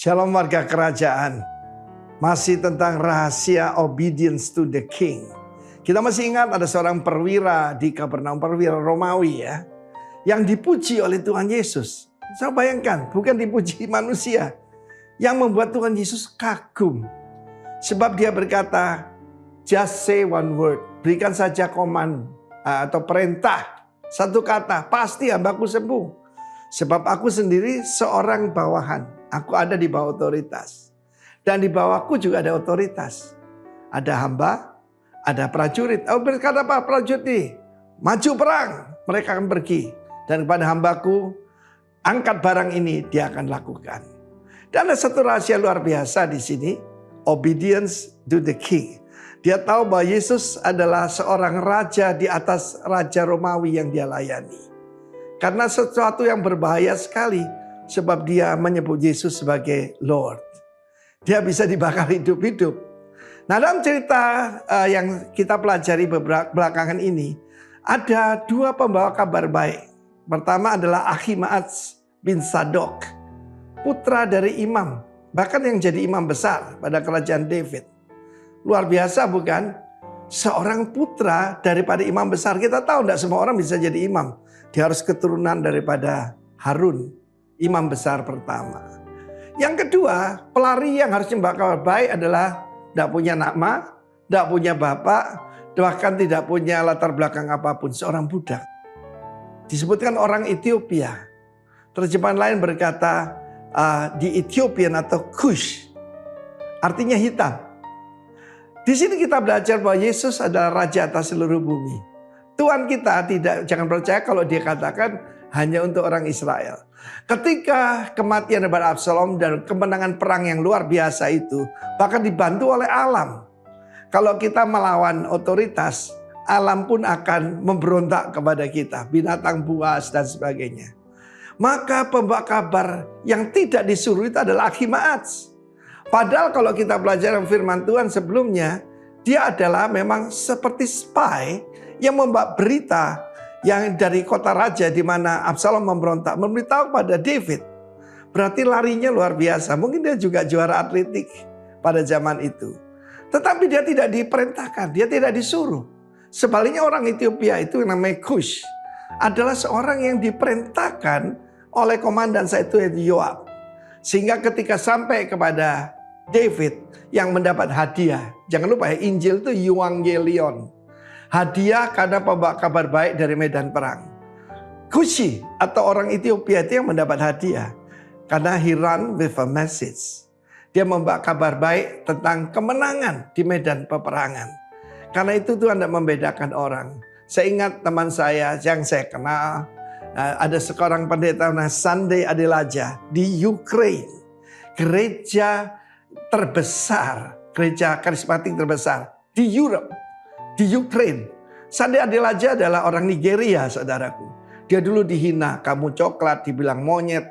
Shalom warga kerajaan. Masih tentang rahasia obedience to the king. Kita masih ingat ada seorang perwira di Kapernaum, perwira Romawi ya, yang dipuji oleh Tuhan Yesus. Saya bayangkan, bukan dipuji manusia. Yang membuat Tuhan Yesus kagum. Sebab dia berkata, just say one word. Berikan saja command atau perintah. Satu kata, pasti hambaku sembuh. Sebab aku sendiri seorang bawahan. Aku ada di bawah otoritas. Dan di bawahku juga ada otoritas. Ada hamba, ada prajurit. Oh, berkata apa prajurit ini? Maju perang, mereka akan pergi. Dan kepada hambaku, angkat barang ini dia akan lakukan. Dan ada satu rahasia luar biasa di sini. Obedience to the king. Dia tahu bahwa Yesus adalah seorang raja di atas raja Romawi yang dia layani. Karena sesuatu yang berbahaya sekali. Sebab dia menyebut Yesus sebagai Lord. Dia bisa dibakar hidup-hidup. Nah, dalam cerita yang kita pelajari belakangan ini, ada dua pembawa kabar baik. Pertama adalah Ahimaaz bin Sadok, putra dari imam, bahkan yang jadi imam besar pada kerajaan David. Luar biasa bukan? Seorang putra daripada imam besar. Kita tahu tidak semua orang bisa jadi imam. Dia harus keturunan daripada Harun, imam besar pertama. Yang kedua, pelari yang harus membawa kabar baik adalah tidak punya nama, tidak punya bapak, bahkan tidak punya latar belakang apapun. Seorang budak. Disebutkan orang Ethiopia. Terjemahan lain berkata di Ethiopian atau Kush. Artinya hitam. Di sini kita belajar bahwa Yesus adalah raja atas seluruh bumi. Tuhan kita jangan percaya kalau dia katakan hanya untuk orang Israel. Ketika kematian daripada Absalom dan kemenangan perang yang luar biasa itu, bahkan dibantu oleh alam. Kalau kita melawan otoritas, alam pun akan memberontak kepada kita. Binatang buas dan sebagainya. Maka pembawa kabar yang tidak disuruh itu adalah Ahimaaz. Padahal kalau kita belajar firman Tuhan sebelumnya, dia adalah memang seperti spy yang membawa berita yang dari kota raja di mana Absalom memberontak, memberitahu pada David. Berarti larinya luar biasa. Mungkin dia juga juara atletik pada zaman itu. Tetapi dia tidak diperintahkan, dia tidak disuruh. Sebaliknya orang Ethiopia itu yang namanya Kush adalah seorang yang diperintahkan oleh komandan yaitu Yoab. Sehingga ketika sampai kepada David yang mendapat hadiah. Jangan lupa ya, Injil itu Euangelion. Hadiah karena pembawa kabar baik dari medan perang. Kushi atau orang Ethiopia itu yang mendapat hadiah. Karena he run with a message. Dia membawa kabar baik tentang kemenangan di medan peperangan. Karena itu Tuhan tidak membedakan orang. Saya ingat teman saya yang saya kenal. Ada seorang pendeta namanya Sunday Adelaja di Ukraine. Gereja terbesar. Gereja karismatik terbesar di Europe. Di Ukraine. Sunday Adelaja adalah orang Nigeria, saudaraku. Dia dulu dihina, kamu coklat, dibilang monyet.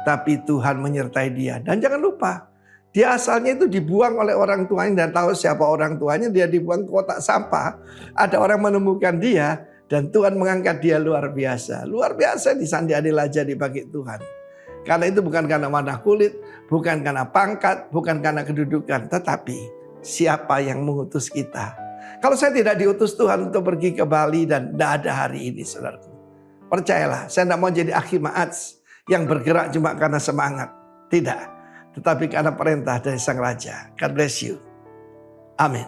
Tapi Tuhan menyertai dia. Dan jangan lupa, dia asalnya itu dibuang oleh orang tuanya. Dan tahu siapa orang tuanya, dia dibuang ke kotak sampah. Ada orang menemukan dia. Dan Tuhan mengangkat dia luar biasa. Luar biasa di Sunday Adelaja dibagi Tuhan. Karena itu bukan karena warna kulit, bukan karena pangkat, bukan karena kedudukan. Tetapi siapa yang mengutus kita. Kalau saya tidak diutus Tuhan untuk pergi ke Bali dan tidak ada hari ini, saudaraku. Percayalah, saya tidak mau jadi Ahimaaz yang bergerak cuma karena semangat. Tidak. Tetapi karena perintah dari Sang Raja. God bless you. Amin.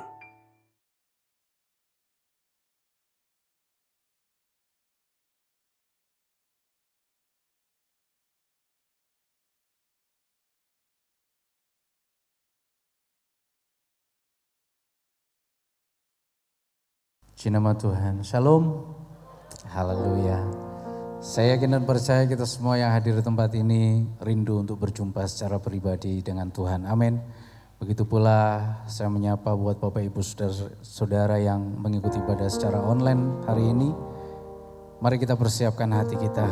Puji nama Tuhan. Shalom. Haleluya. Saya yakin dan percaya kita semua yang hadir di tempat ini rindu untuk berjumpa secara pribadi dengan Tuhan. Amin. Begitu pula saya menyapa buat Bapak Ibu Saudara yang mengikuti ibadah secara online hari ini. Mari kita persiapkan hati kita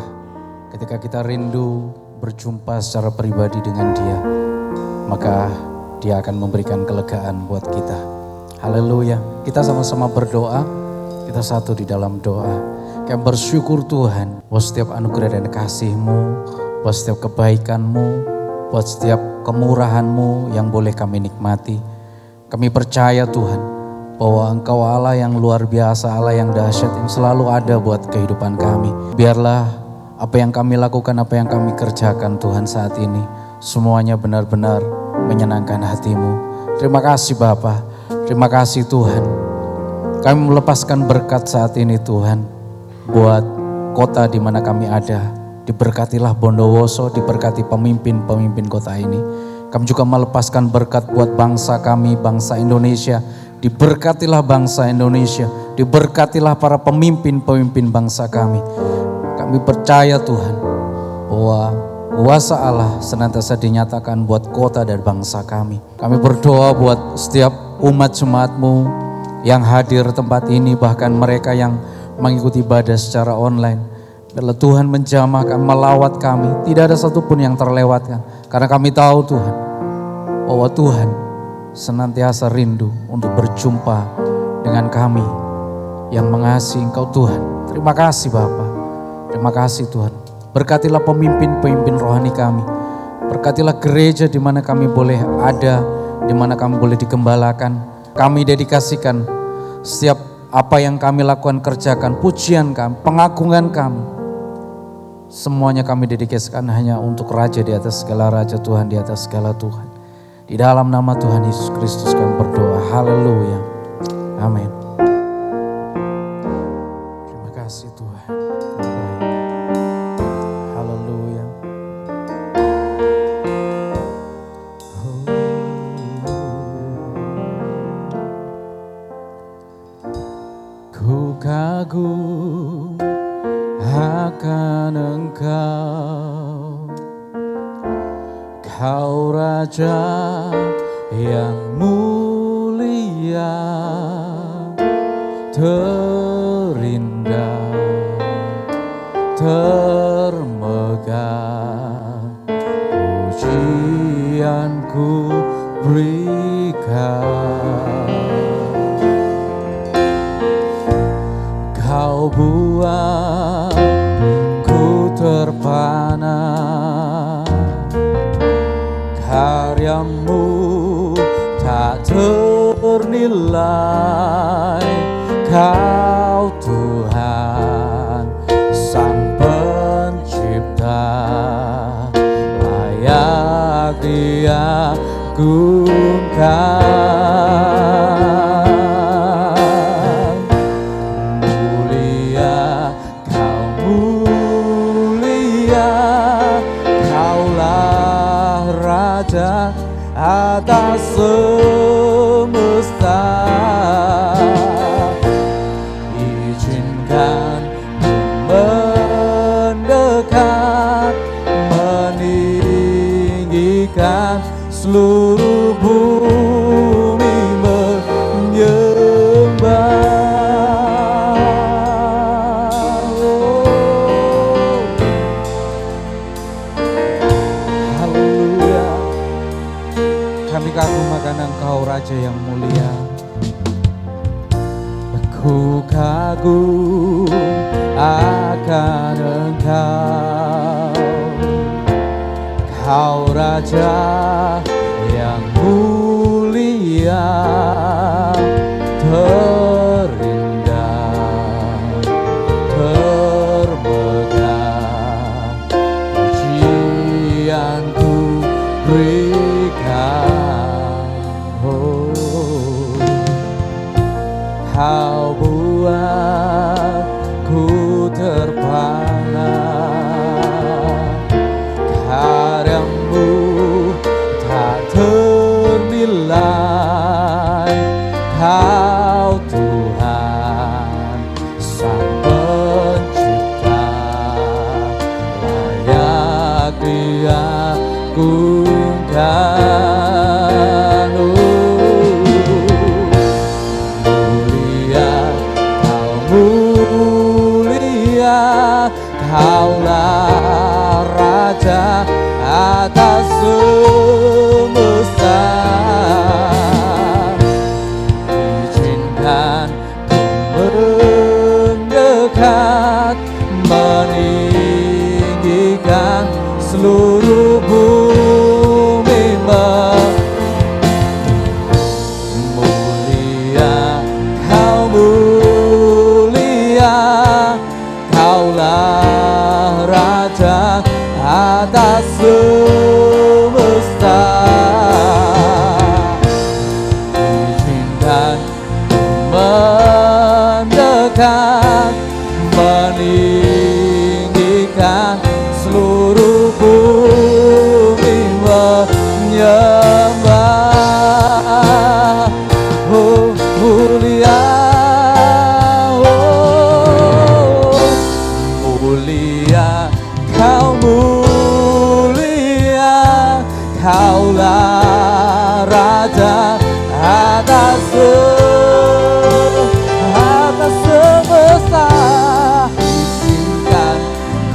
ketika kita rindu berjumpa secara pribadi dengan Dia. Maka Dia akan memberikan kelegaan buat kita. Haleluya. Kita sama-sama berdoa. Kita satu di dalam doa. Kami bersyukur Tuhan buat setiap anugerah dan kasih-Mu, buat setiap kebaikan-Mu, buat setiap kemurahan-Mu yang boleh kami nikmati. Kami percaya Tuhan bahwa Engkau Allah yang luar biasa, Allah yang dahsyat, yang selalu ada buat kehidupan kami. Biarlah apa yang kami lakukan, apa yang kami kerjakan Tuhan saat ini, semuanya benar-benar menyenangkan hati-Mu. Terima kasih Bapa, terima kasih Tuhan. Kami melepaskan berkat saat ini Tuhan, buat kota di mana kami ada. Diberkatilah Bondowoso, diberkati pemimpin-pemimpin kota ini. Kami juga melepaskan berkat buat bangsa kami, bangsa Indonesia. Diberkatilah bangsa Indonesia, diberkatilah para pemimpin-pemimpin bangsa kami. Kami percaya Tuhan bahwa kuasa Allah senantiasa dinyatakan buat kota dan bangsa kami. Kami berdoa buat setiap umat jemaat-Mu yang hadir tempat ini, bahkan mereka yang mengikuti ibadah secara online. Biarlah Tuhan menjamah kami, melawat kami, tidak ada satupun yang terlewatkan. Karena kami tahu Tuhan, bahwa Tuhan senantiasa rindu untuk berjumpa dengan kami yang mengasihi Engkau Tuhan. Terima kasih Bapa, terima kasih Tuhan. Berkatilah pemimpin-pemimpin rohani kami. Berkatilah gereja di mana kami boleh ada, di mana kami boleh digembalakan. Kami dedikasikan setiap apa yang kami lakukan, kerjakan, pujian kami, pengagungan kami, semuanya kami dedikasikan hanya untuk Raja di atas segala Raja, Tuhan di atas segala Tuhan. Di dalam nama Tuhan Yesus Kristus kami berdoa. Haleluya. Amin. Terima kasih Tuhan. Haleluya. Ku kagum akan Engkau, Kau Raja yang mulia, terindah, termegah, pujianku berikan. Kau buat ku terpana, karyamu tak ternilai. Kau Tuhan Sang Pencipta, layak diagungkan. Mulia, Kau mulia, Kaulah Raja atas semesta. Izinkan ku mendekat, meninggikan seluruh bumi menyembah. Haleluya. Kami kagum akan Engkau Raja yang mulia. Ku kagum akan Engkau, Kau Raja yang mulia, terindah, termegah, pujianku berikan. Oh, Kau buat ku terpana, karyamu tak ternilai. Kau Tuhan Sang Pencipta, layak diagungkan. Mulia, Kau mendekat, meninggikan seluruh bumi menyembah. Oh mulia, oh mulia, kau mulia, kaulah Raja atas semesta. Izinkan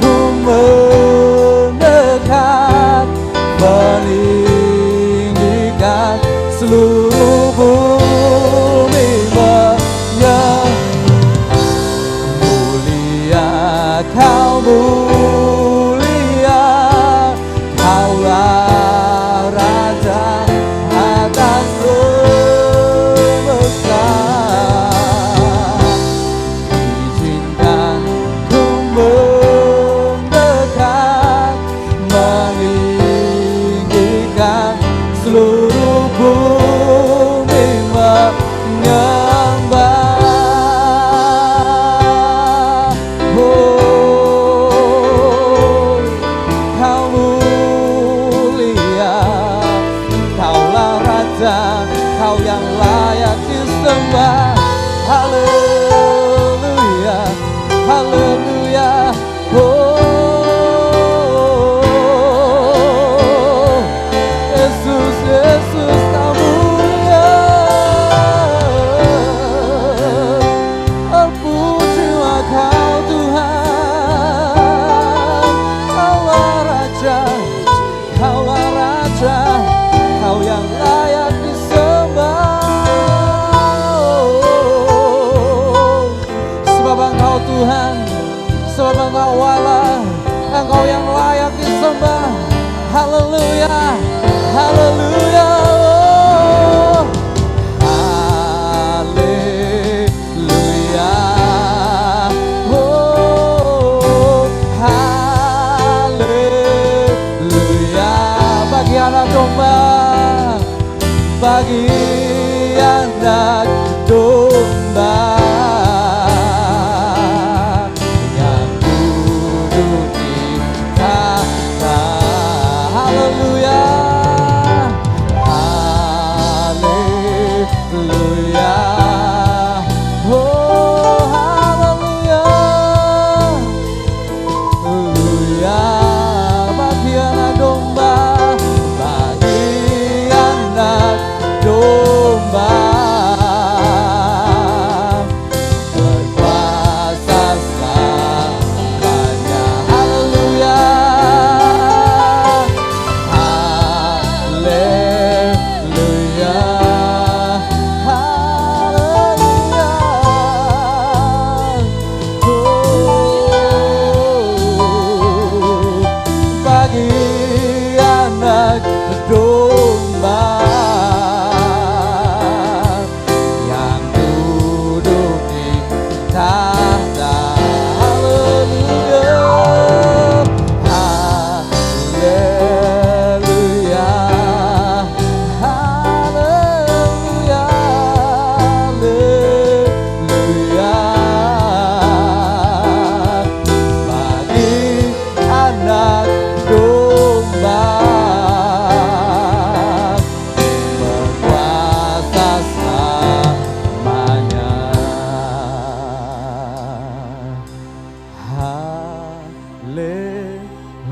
ku mendekat, meninggikan seluruh bumi mulia, kau mulia, kaulah Raja atas semesta. Izinkan ku mendekat, meninggikan seluruh bumi menyembah. Oh, kau mulia, kaulah Raja, kau yang layak disembah. Haleluya, haleluya. Oh, Yesus, Yesus, kau mulia. Pujilah kau Tuhan, kaulah Raja, kaulah Raja, kau yang layak disembah. Sebab Engkau Tuhan, sebab Engkau Allah, Engkau yang layak disembah. Haleluya, haleluya. Haleluya, oh haleluya. Bagi anak domba, bagi anak domba yang duduk di tahta. Haleluya, haleluya, oh haleluya, haleluya. Bagi anak domba, bagi anak domba berkuasa selamanya. Haleluya, haleluya, haleluya. Oh, bagi anak domba yang duduk di tahta. Haleluya, haleluya, haleluya, haleluya. Bagi anak domba berkuasa selamanya.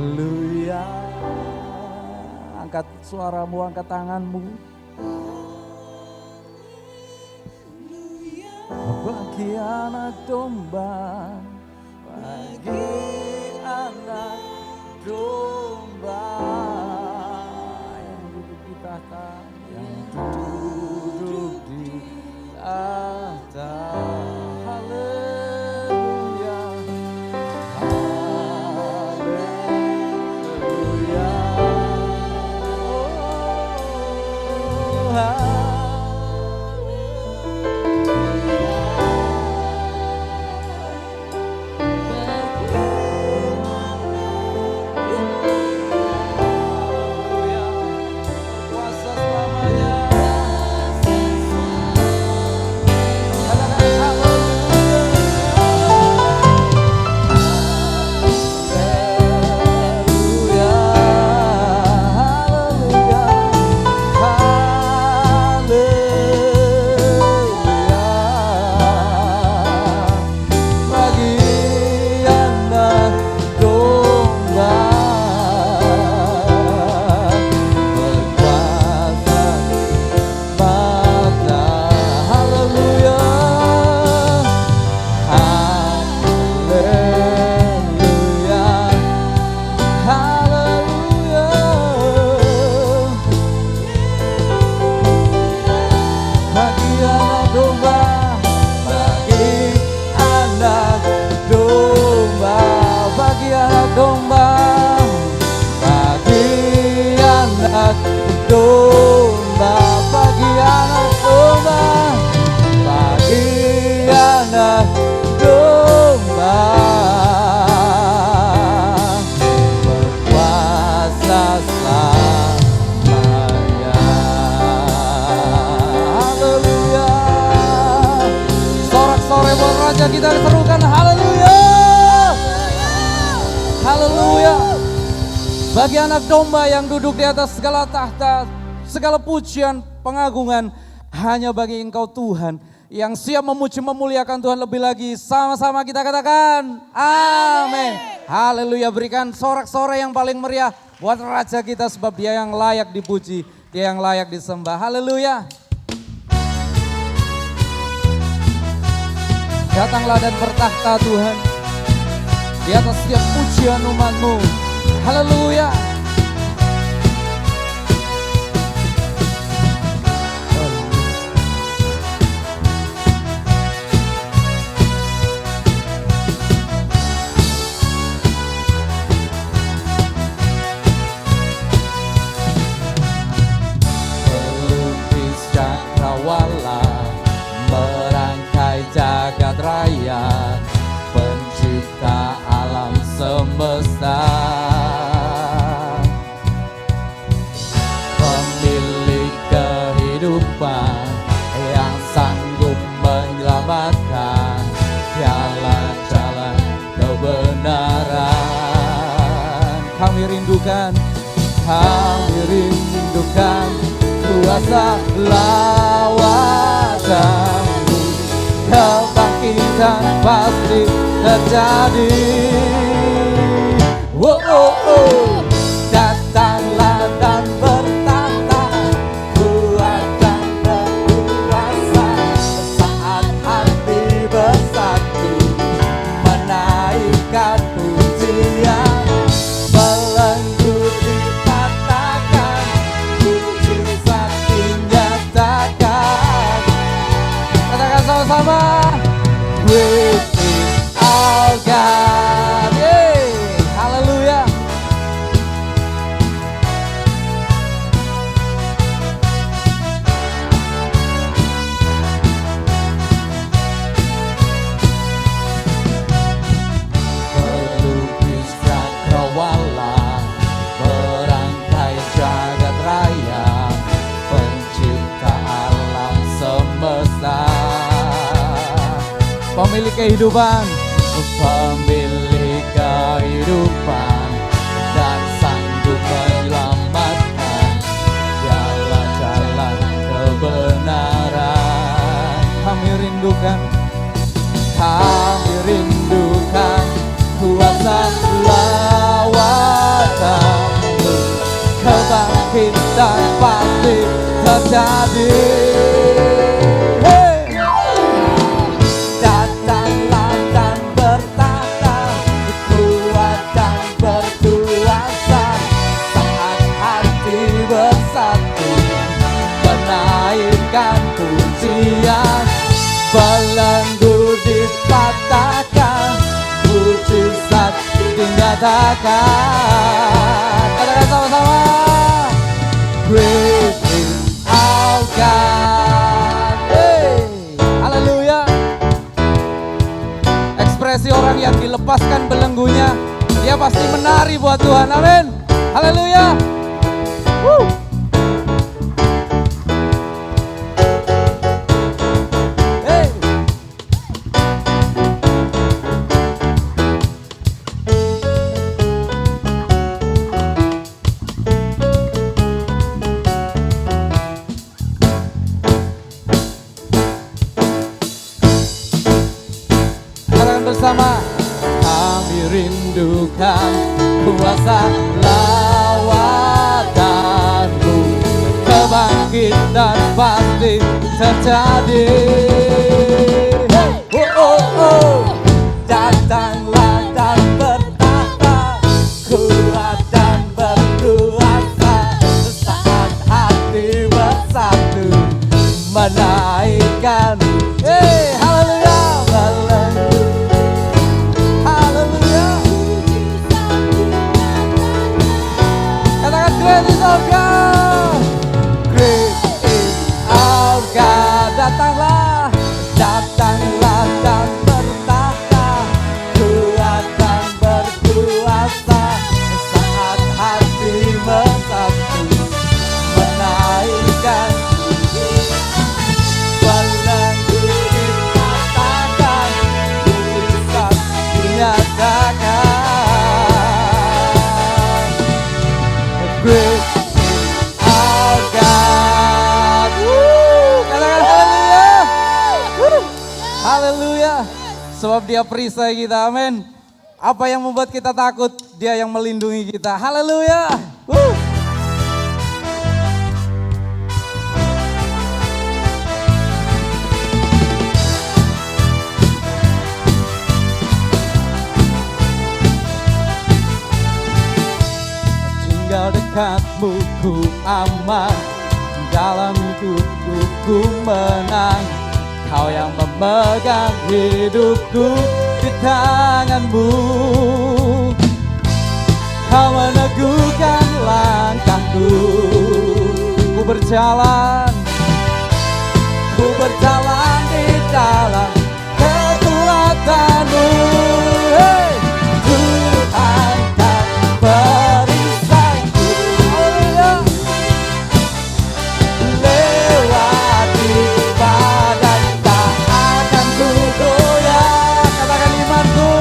Haleluya. Angkat suaramu, angkat tanganmu. Bagi anak domba, bagi anak domba yang duduk di tahta, yang duduk di tahta. Haleluya, haleluya, oh haleluya. Kuasa selamanya. Raja kita serukan haleluya. Haleluya. Bagi anak domba yang duduk di atas segala tahta, segala pujian, pengagungan hanya bagi Engkau Tuhan, yang siap memuji memuliakan Tuhan lebih lagi. Sama-sama kita katakan amin. Haleluya. Berikan sorak-sorai yang paling meriah buat Raja kita, sebab Dia yang layak dipuji, Dia yang layak disembah. Haleluya. Datanglah dan bertahta Tuhan di atas setiap pujian umat-Mu. Haleluya. Pelukis cakrawala, merangkai jagat raya, pencipta alam semesta, pemilik kehidupan yang sanggup menyelamatkan, jalan-jalan kebenaran. Kami rindukan kuasa lawatan-Mu, kebangkitan pasti terjadi. Oh, oh, oh. Datanglah dan bertahta, kuat dan berkuasa, saat hati bersatu menaikkan pujian, belenggu dipatahkan, mujizat dinyatakan. Katakan sama-sama, great is our God. Haleluya. Pelukis cakrawala, merangkai jagat raya, pencipta alam semesta, pemilik kehidupan, dan sanggup menyelamatkan, jalan-jalan kebenaran. Kami rindukan kuasa lawatan-Mu, kebangkitan pasti terjadi. Datanglah dan bertahta, kuat dan berkuasa, saat hati bersatu menaikkan pujian, belenggu dipatahkan, mujizat dinyatakan. Katakan sama-sama, great is our God. Haleluya. Ekspresi orang yang dilepaskan belenggunya, dia pasti menari buat Tuhan. Amin. Haleluya. Bersama kami rindukan kuasa lawatan-Mu, kebangkitan pasti terjadi. Oh, oh, oh. Datanglah dan bertahta, kuat dan berkuasa, saat hati bersatu menaikkan. Haleluya. Great is our God. Great is our God. Datanglah Haleluya. Sebab Dia perisai kita, amin. Apa yang membuat kita takut, Dia yang melindungi kita. Haleluya. Tinggal dekatmu ku aman, dalam hidupku ku menang. Kau yang memegang hidupku di tanganmu. Kau meneguhkan langkahku. Ku berjalan di dalam kekuatan-Mu. Hey! Tuhan tak perisaiku. Lewati badai tak akan ku goyah. Katakan imanku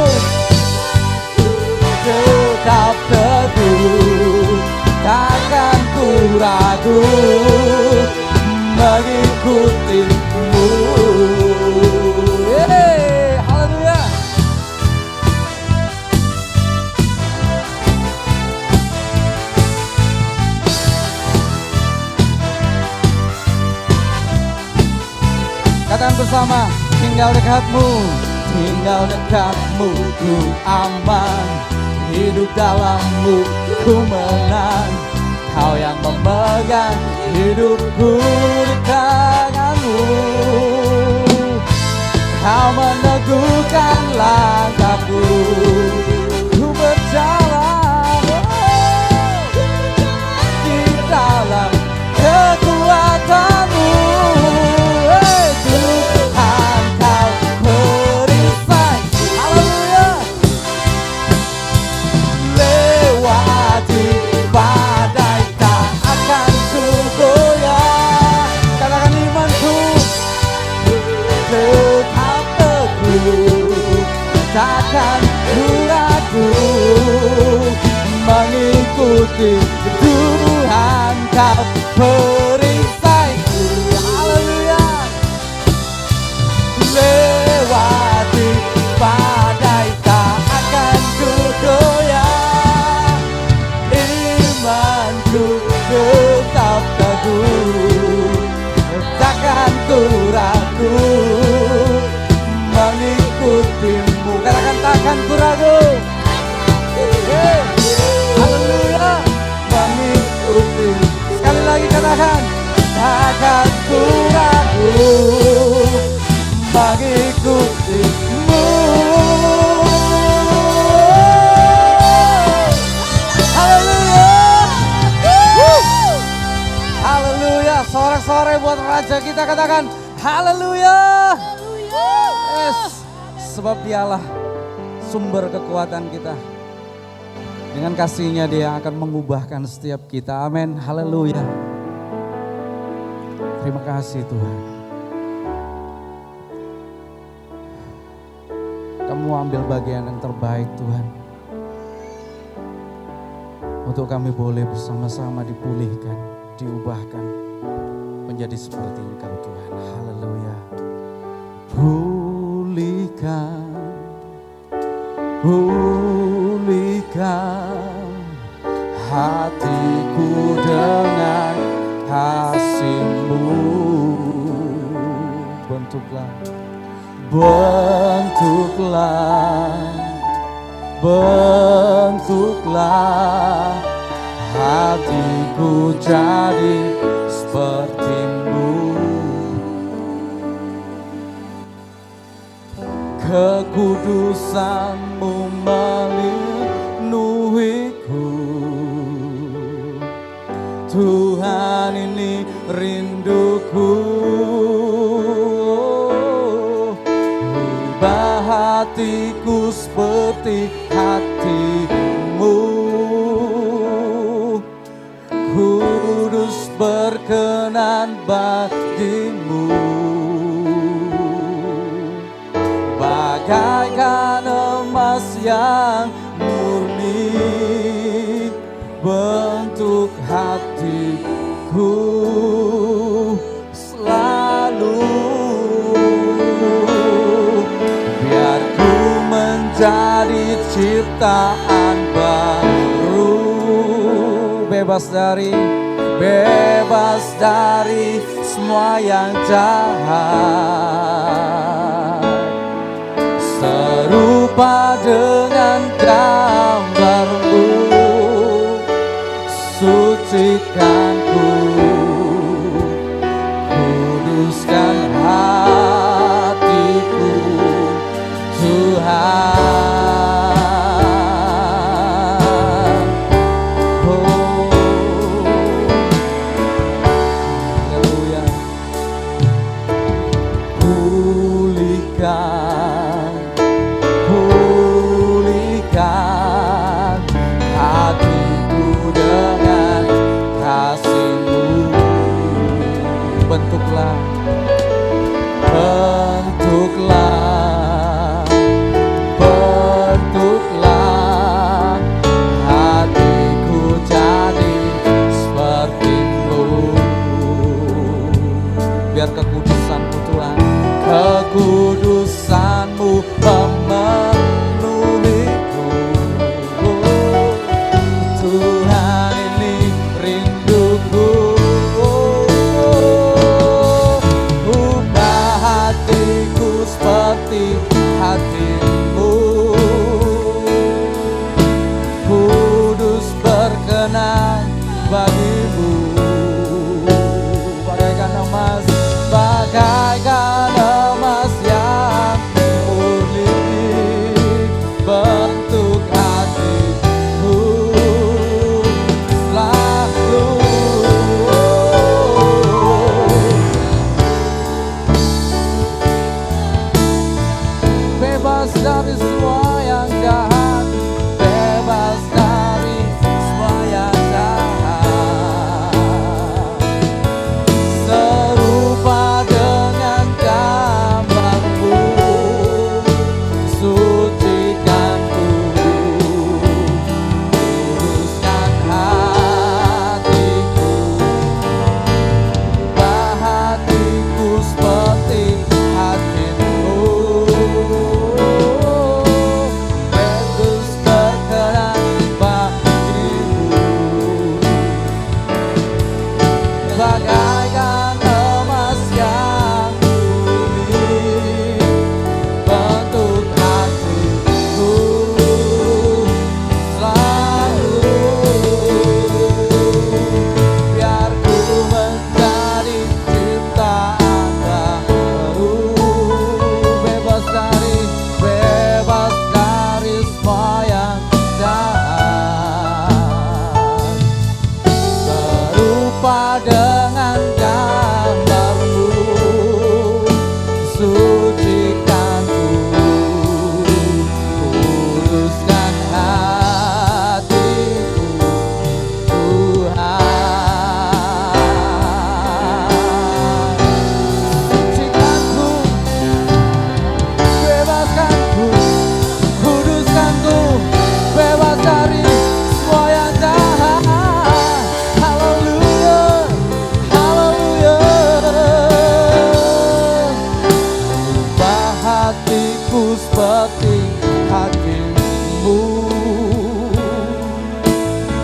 tetap teguh, takkan ku ragu mengikutimu. Haleluya. Katakan bersama, tinggal dekatmu ku aman, hidup dalammu ku menang. Kau yang memegang hidupku di tanganmu. Kau meneguhkan langkahku. Ku berjalan di dalam kekuatan-Mu. Tuhan kau perisai. Haleluya. Lewati badai tak akan ku goyah. Katakan imanku tetap teguh, takkan ku ragu mengikuti. Tuhan kau perisaiku. Haleluya. Lewati badai tak akan ku goyah. Imanku tetap teguh, takkan ku ragu mengikutimu. Katakan takkan ku ragu. Haleluya. Mengikutimu. Sekali lagi katakan takkan ku ragu mengikutimu. Haleluya. Haleluya. Sorak-sorai buat Raja kita, katakan haleluya. Yes. Sebab Dialah sumber kekuatan kita. Dengan kasih-Nya Dia akan mengubahkan setiap kita. Amin. Haleluya. Terima kasih Tuhan. Kamu ambil bagian yang terbaik Tuhan. Untuk kami boleh bersama-sama dipulihkan, diubahkan menjadi seperti Engkau Tuhan. Haleluya. Pulihkan hatiku dengan kasih-Mu. Bentuklah hatiku jadi seperti-Mu. Kekudusan-Mu memenuhiku. Tuhan, ini rinduku. Ubah hatiku seperti hati-Mu. Kudus berkenan bagimu. Bagaikan emas yang murni, bentuk hatiku selalu. menjadi ciptaan baru. Bebas dari semua yang jahat, serupa dengan gambar-Mu, sucikanku, kuduskan hatiku, Tuhan. Pulihkan hatiku dengan kasih-Mu. Bentuklah hatiku jadi seperti-Mu. Biar kekudusan-Mu Tuhan, kekudusan-Mu memenuhiku. Tuhan, ini rinduku. Ubah hatiku seperti hati-Mu, kudus berkenan bagi-Mu. Bagaikan emas, bagaikan emas yang murni, bentuk hatiku selalu. Bebas dari semua yang jahat, bebas dari semua yang jahat, serupa dengan gambar-Mu, sucikanku, kuduskan hatiku, ubah hatiku seperti hati-Mu, Yesus berkenan bagi-Mu. Bagaikan emas yang murni, bentuk hatiku selalu. Biar ku menjadi ciptaan baru, bebas dari semua yang jahat, serupa dengan gambar-Mu, sucikanku, kuduskan hatiku, Tuhan. Sucikanku, bebaskanku, kuduskanku, bebas dari semua yang jahat. Haleluya, haleluya. Ubah hatiku seperti hati-Mu,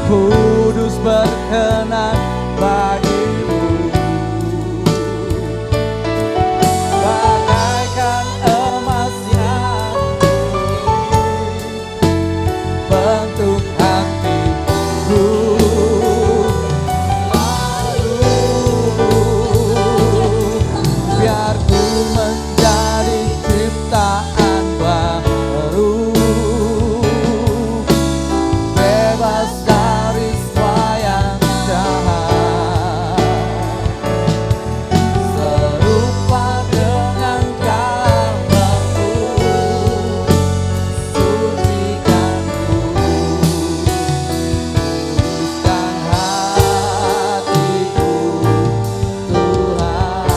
kudus berkenan bagi-Mu. Bagaikan emas yang murni, bentuk hatiku selalu. Biar ku menjadi ciptaan baru, bebas dari semua yang jahat, serupa dengan gambar-Mu, sucikanku, kuduskan hatiku, Tuhan.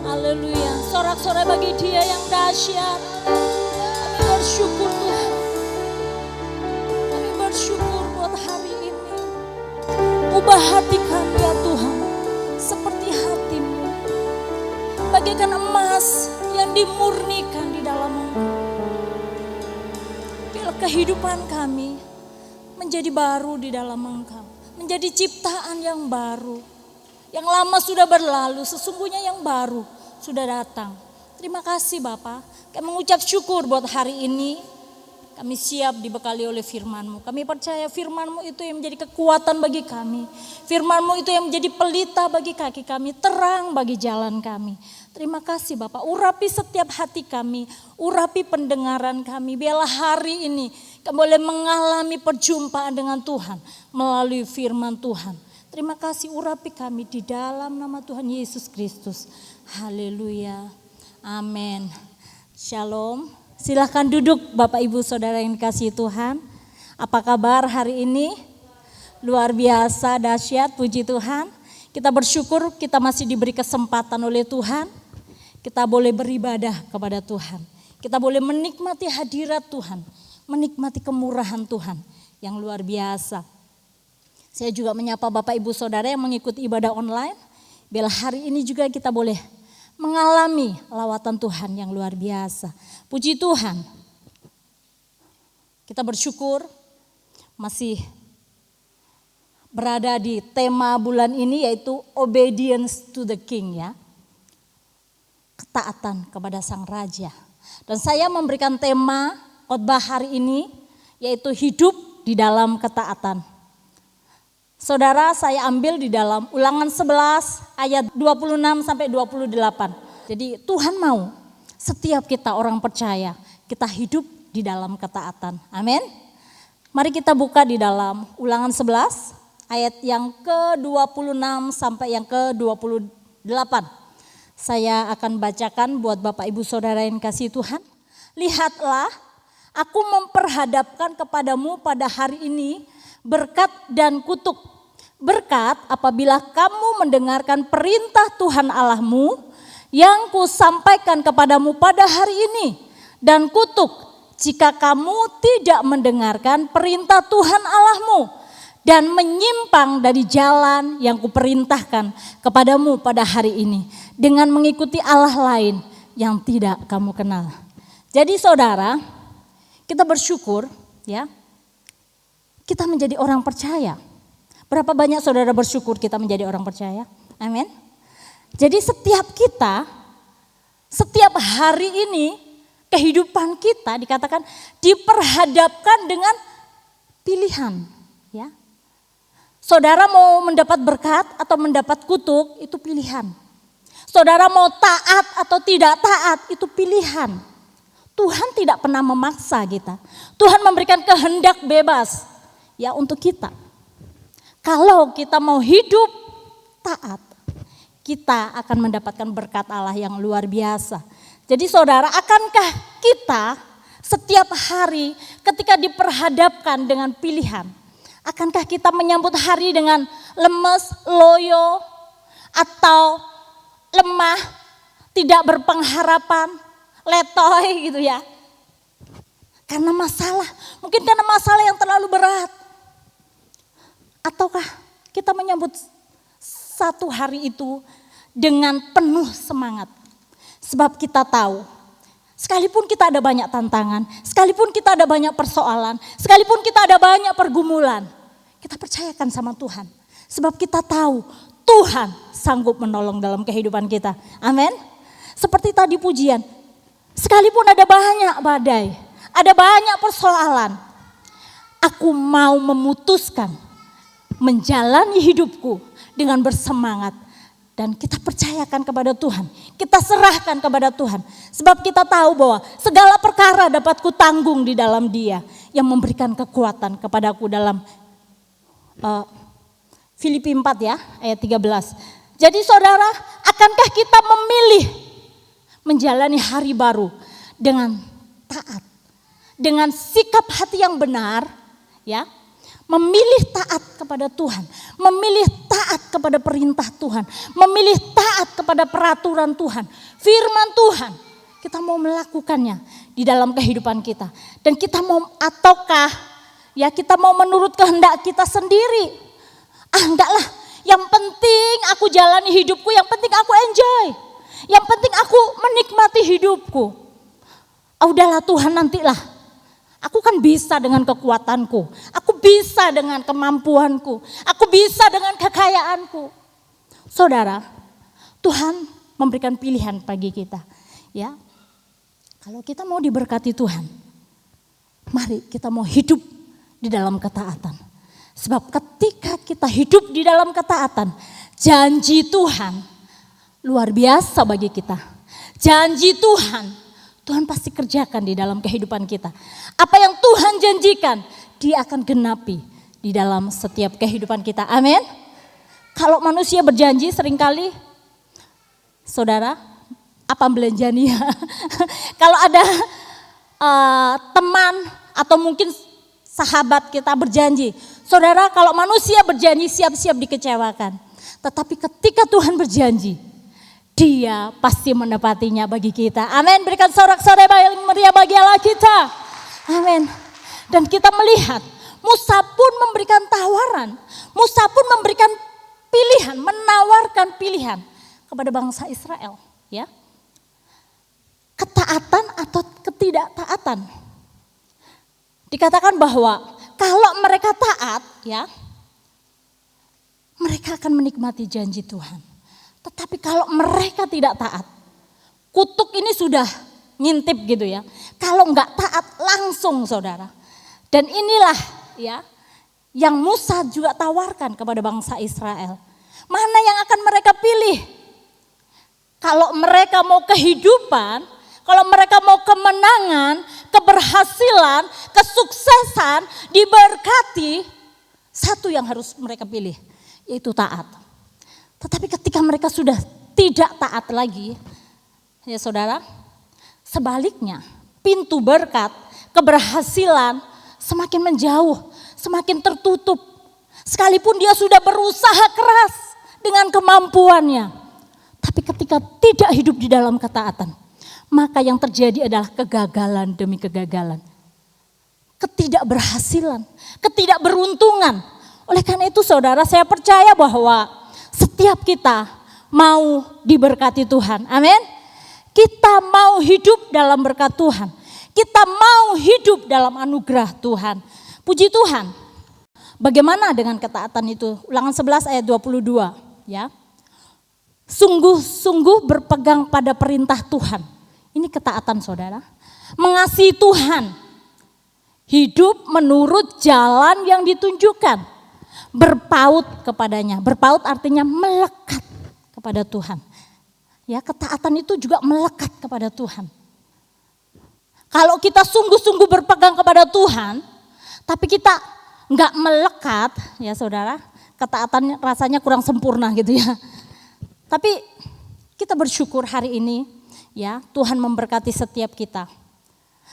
Haleluya. Sorak-sorai bagi Dia yang dahsyat. Kami bersyukur Tuhan. Kami bersyukur buat hari ini. Ubah hati kami ya Tuhan, seperti hati-Mu. bagaikan emas yang dimurnikan di dalam Engkau. Biar kehidupan kami menjadi baru di dalam Engkau. Menjadi ciptaan yang baru. Yang lama sudah berlalu, sesungguhnya yang baru sudah datang. Terima kasih Bapa. Kami mengucap syukur buat hari ini. Kami siap dibekali oleh firman-Mu. Kami percaya firman-Mu itu yang menjadi kekuatan bagi kami. Firman-Mu itu yang menjadi pelita bagi kaki kami, terang bagi jalan kami. Terima kasih Bapak, urapi setiap hati kami, urapi pendengaran kami. Biarlah hari ini kami boleh mengalami perjumpaan dengan Tuhan melalui firman Tuhan. Terima kasih, urapi kami di dalam nama Tuhan Yesus Kristus. Haleluya. Amin. Shalom. Silahkan duduk Bapak Ibu Saudara yang dikasihi Tuhan. Apa kabar hari ini? Luar biasa, dahsyat, puji Tuhan. Kita bersyukur kita masih diberi kesempatan oleh Tuhan. Kita boleh beribadah kepada Tuhan. Kita boleh menikmati hadirat Tuhan. Menikmati kemurahan Tuhan yang luar biasa. Saya juga menyapa Bapak Ibu Saudara yang mengikuti ibadah online. Biar hari ini juga kita boleh mengalami lawatan Tuhan yang luar biasa. Puji Tuhan. Kita bersyukur masih berada di tema bulan ini yaitu obedience to the king ya. Ketaatan kepada sang raja. Dan saya memberikan tema khotbah hari ini yaitu hidup di dalam ketaatan. Saudara, saya ambil di dalam Ulangan 11 ayat 26 sampai 28. Jadi Tuhan mau setiap kita orang percaya kita hidup di dalam ketaatan. Amin. Mari kita buka di dalam Ulangan 11 ayat yang ke-26 sampai yang ke-28. Saya akan bacakan buat Bapak Ibu Saudara yang kasih Tuhan. Lihatlah, aku memperhadapkan kepadamu pada hari ini berkat dan kutuk. Berkat apabila kamu mendengarkan perintah Tuhan Allahmu yang kusampaikan kepadamu pada hari ini. Dan kutuk jika kamu tidak mendengarkan perintah Tuhan Allahmu dan menyimpang dari jalan yang kuperintahkan kepadamu pada hari ini. Dengan mengikuti Allah lain yang tidak kamu kenal. Jadi saudara, kita bersyukur ya, kita menjadi orang percaya. Berapa banyak saudara bersyukur kita menjadi orang percaya? Amin. Jadi setiap kita, setiap hari ini kehidupan kita dikatakan diperhadapkan dengan pilihan. Ya. Saudara mau mendapat berkat atau mendapat kutuk itu pilihan. Saudara mau taat atau tidak taat itu pilihan. Tuhan tidak pernah memaksa kita. Tuhan memberikan kehendak bebas ya untuk kita. Kalau kita mau hidup taat, kita akan mendapatkan berkat Allah yang luar biasa. Jadi saudara, akankah kita setiap hari ketika diperhadapkan dengan pilihan, akankah kita menyambut hari dengan lemes, loyo, atau lemah, tidak berpengharapan, letoy gitu ya? Karena masalah, mungkin karena masalah yang terlalu berat. Ataukah kita menyambut satu hari itu dengan penuh semangat. Sebab kita tahu, sekalipun kita ada banyak tantangan, sekalipun kita ada banyak persoalan, sekalipun kita ada banyak pergumulan, kita percayakan sama Tuhan. Sebab kita tahu Tuhan sanggup menolong dalam kehidupan kita. Amin. Seperti tadi pujian, sekalipun ada banyak badai, ada banyak persoalan, aku mau memutuskan menjalani hidupku dengan bersemangat. Dan kita percayakan kepada Tuhan. Kita serahkan kepada Tuhan. Sebab kita tahu bahwa segala perkara dapat kutanggung di dalam Dia. Yang memberikan kekuatan kepadaku dalam Filipi 4 ya ayat 13. Jadi saudara, akankah kita memilih menjalani hari baru dengan taat. Dengan sikap hati yang benar ya. Memilih taat kepada Tuhan, memilih taat kepada perintah Tuhan, memilih taat kepada peraturan Tuhan, firman Tuhan. Kita mau melakukannya di dalam kehidupan kita. Dan kita mau ataukah ya kita mau menurut kehendak kita sendiri. Enggak lah, yang penting aku jalani hidupku, yang penting aku enjoy. Yang penting aku menikmati hidupku. Udahlah Tuhan, nantilah. Aku kan bisa dengan kekuatanku. Aku bisa dengan kemampuanku. Aku bisa dengan kekayaanku. Saudara, Tuhan memberikan pilihan bagi kita. Ya, kalau kita mau diberkati Tuhan, mari kita mau hidup di dalam ketaatan. Sebab ketika kita hidup di dalam ketaatan, janji Tuhan luar biasa bagi kita. Janji Tuhan pasti kerjakan di dalam kehidupan kita. Apa yang Tuhan janjikan, Dia akan genapi di dalam setiap kehidupan kita. Amin. Kalau manusia berjanji seringkali, saudara, apa belanjanya? Kalau ada teman atau mungkin sahabat kita berjanji, saudara, kalau manusia berjanji siap-siap dikecewakan. Tetapi ketika Tuhan berjanji, Dia pasti menepatinya bagi kita. Amin. Berikan sorak-sorai yang meriah bagi Allah kita. Amin. Dan kita melihat Musa pun memberikan tawaran. Musa pun memberikan pilihan, menawarkan pilihan kepada bangsa Israel. Ya, ketaatan atau ketidaktaatan. Dikatakan bahwa kalau mereka taat, ya, mereka akan menikmati janji Tuhan. Tetapi kalau mereka tidak taat, kutuk ini sudah ngintip gitu ya. Kalau enggak taat langsung, saudara. Dan inilah ya yang Musa juga tawarkan kepada bangsa Israel. Mana yang akan mereka pilih? Kalau mereka mau kehidupan, kalau mereka mau kemenangan, keberhasilan, kesuksesan, diberkati, satu yang harus mereka pilih, yaitu taat. Tetapi ketika mereka sudah tidak taat lagi, ya saudara, sebaliknya pintu berkat, keberhasilan semakin menjauh, semakin tertutup. Sekalipun dia sudah berusaha keras dengan kemampuannya, tapi ketika tidak hidup di dalam ketaatan, maka yang terjadi adalah kegagalan demi kegagalan. Ketidakberhasilan, ketidakberuntungan. Oleh karena itu saudara, saya percaya bahwa setiap kita mau diberkati Tuhan. Amin. Kita mau hidup dalam berkat Tuhan. Kita mau hidup dalam anugerah Tuhan. Puji Tuhan. Bagaimana dengan ketaatan itu? Ulangan 11 ayat 22, ya. Sungguh-sungguh berpegang pada perintah Tuhan. Ini ketaatan saudara. Mengasihi Tuhan. Hidup menurut jalan yang ditunjukkan. Berpaut kepadanya. Berpaut artinya melekat kepada Tuhan. Ya, ketaatan itu juga melekat kepada Tuhan. Kalau kita sungguh-sungguh berpegang kepada Tuhan, tapi kita enggak melekat, ya saudara, ketaatan rasanya kurang sempurna gitu ya. Tapi kita bersyukur hari ini, ya Tuhan memberkati setiap kita.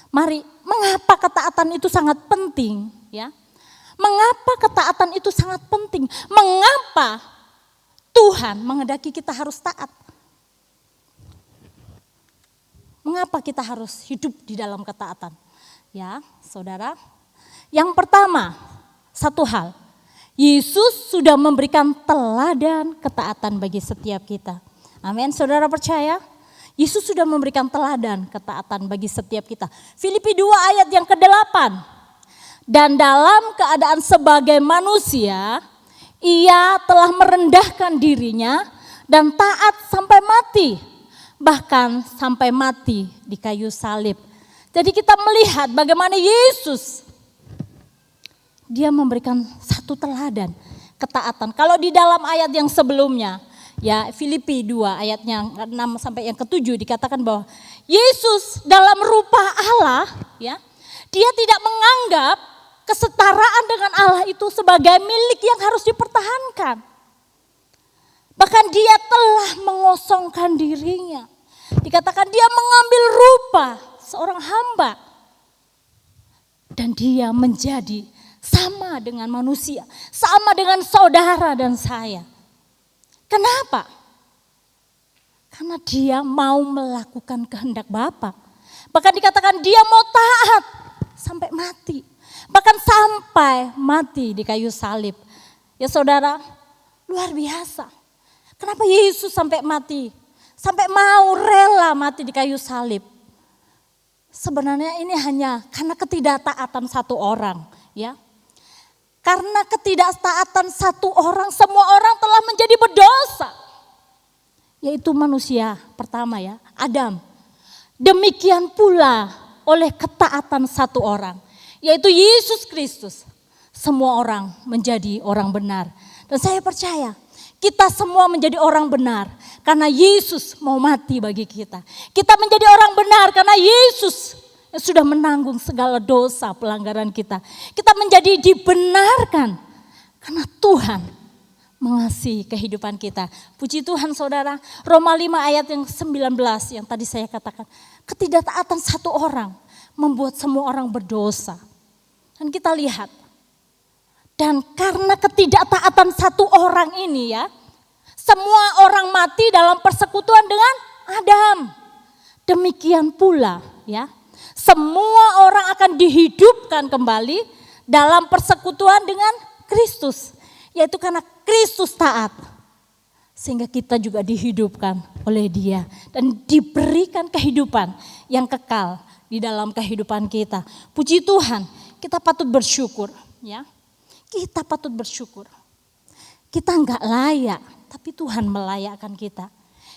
Mari, mengapa ketaatan itu sangat penting, ya? Mengapa ketaatan itu sangat penting? Mengapa Tuhan menghendaki kita harus taat? Mengapa kita harus hidup di dalam ketaatan? Ya, saudara. Yang pertama, satu hal. Yesus sudah memberikan teladan ketaatan bagi setiap kita. Amin, saudara percaya? Yesus sudah memberikan teladan ketaatan bagi setiap kita. Filipi 2 ayat yang ke-8. Dan dalam keadaan sebagai manusia, Ia telah merendahkan dirinya dan taat sampai mati. Bahkan sampai mati di kayu salib. Jadi kita melihat bagaimana Yesus, Dia memberikan satu teladan ketaatan. Kalau di dalam ayat yang sebelumnya, ya Filipi 2 ayatnya 6 sampai yang ke-7 dikatakan bahwa Yesus dalam rupa Allah, ya, Dia tidak menganggap kesetaraan dengan Allah itu sebagai milik yang harus dipertahankan. Bahkan Dia telah mengosongkan dirinya. Dikatakan Dia mengambil rupa seorang hamba. Dan Dia menjadi sama dengan manusia. Sama dengan saudara dan saya. Kenapa? Karena Dia mau melakukan kehendak Bapa. Bahkan dikatakan Dia mau taat sampai mati. Bahkan sampai mati di kayu salib. Ya saudara, luar biasa. Kenapa Yesus sampai mati? sampai mau rela mati di kayu salib. Sebenarnya ini hanya karena ketidaktaatan satu orang, ya. Karena ketidaktaatan satu orang, semua orang telah menjadi berdosa. Yaitu manusia pertama, ya, Adam. Demikian pula oleh ketaatan satu orang, yaitu Yesus Kristus. Semua orang menjadi orang benar. Dan saya percaya kita semua menjadi orang benar karena Yesus mau mati bagi kita. Kita menjadi orang benar karena Yesus yang sudah menanggung segala dosa pelanggaran kita. Kita menjadi dibenarkan karena Tuhan mengasihi kehidupan kita. Puji Tuhan saudara, Roma 5 ayat yang 19 yang tadi saya katakan. Ketidaktaatan satu orang membuat semua orang berdosa. Dan kita lihat, dan karena ketidaktaatan satu orang ini ya, semua orang mati dalam persekutuan dengan Adam. Demikian pula ya, semua orang akan dihidupkan kembali dalam persekutuan dengan Kristus. Yaitu karena Kristus taat. Sehingga kita juga dihidupkan oleh Dia. Dan diberikan kehidupan yang kekal di dalam kehidupan kita. Puji Tuhan, kita patut bersyukur. Ya, kita patut bersyukur. Kita enggak layak, tapi Tuhan melayakkan kita.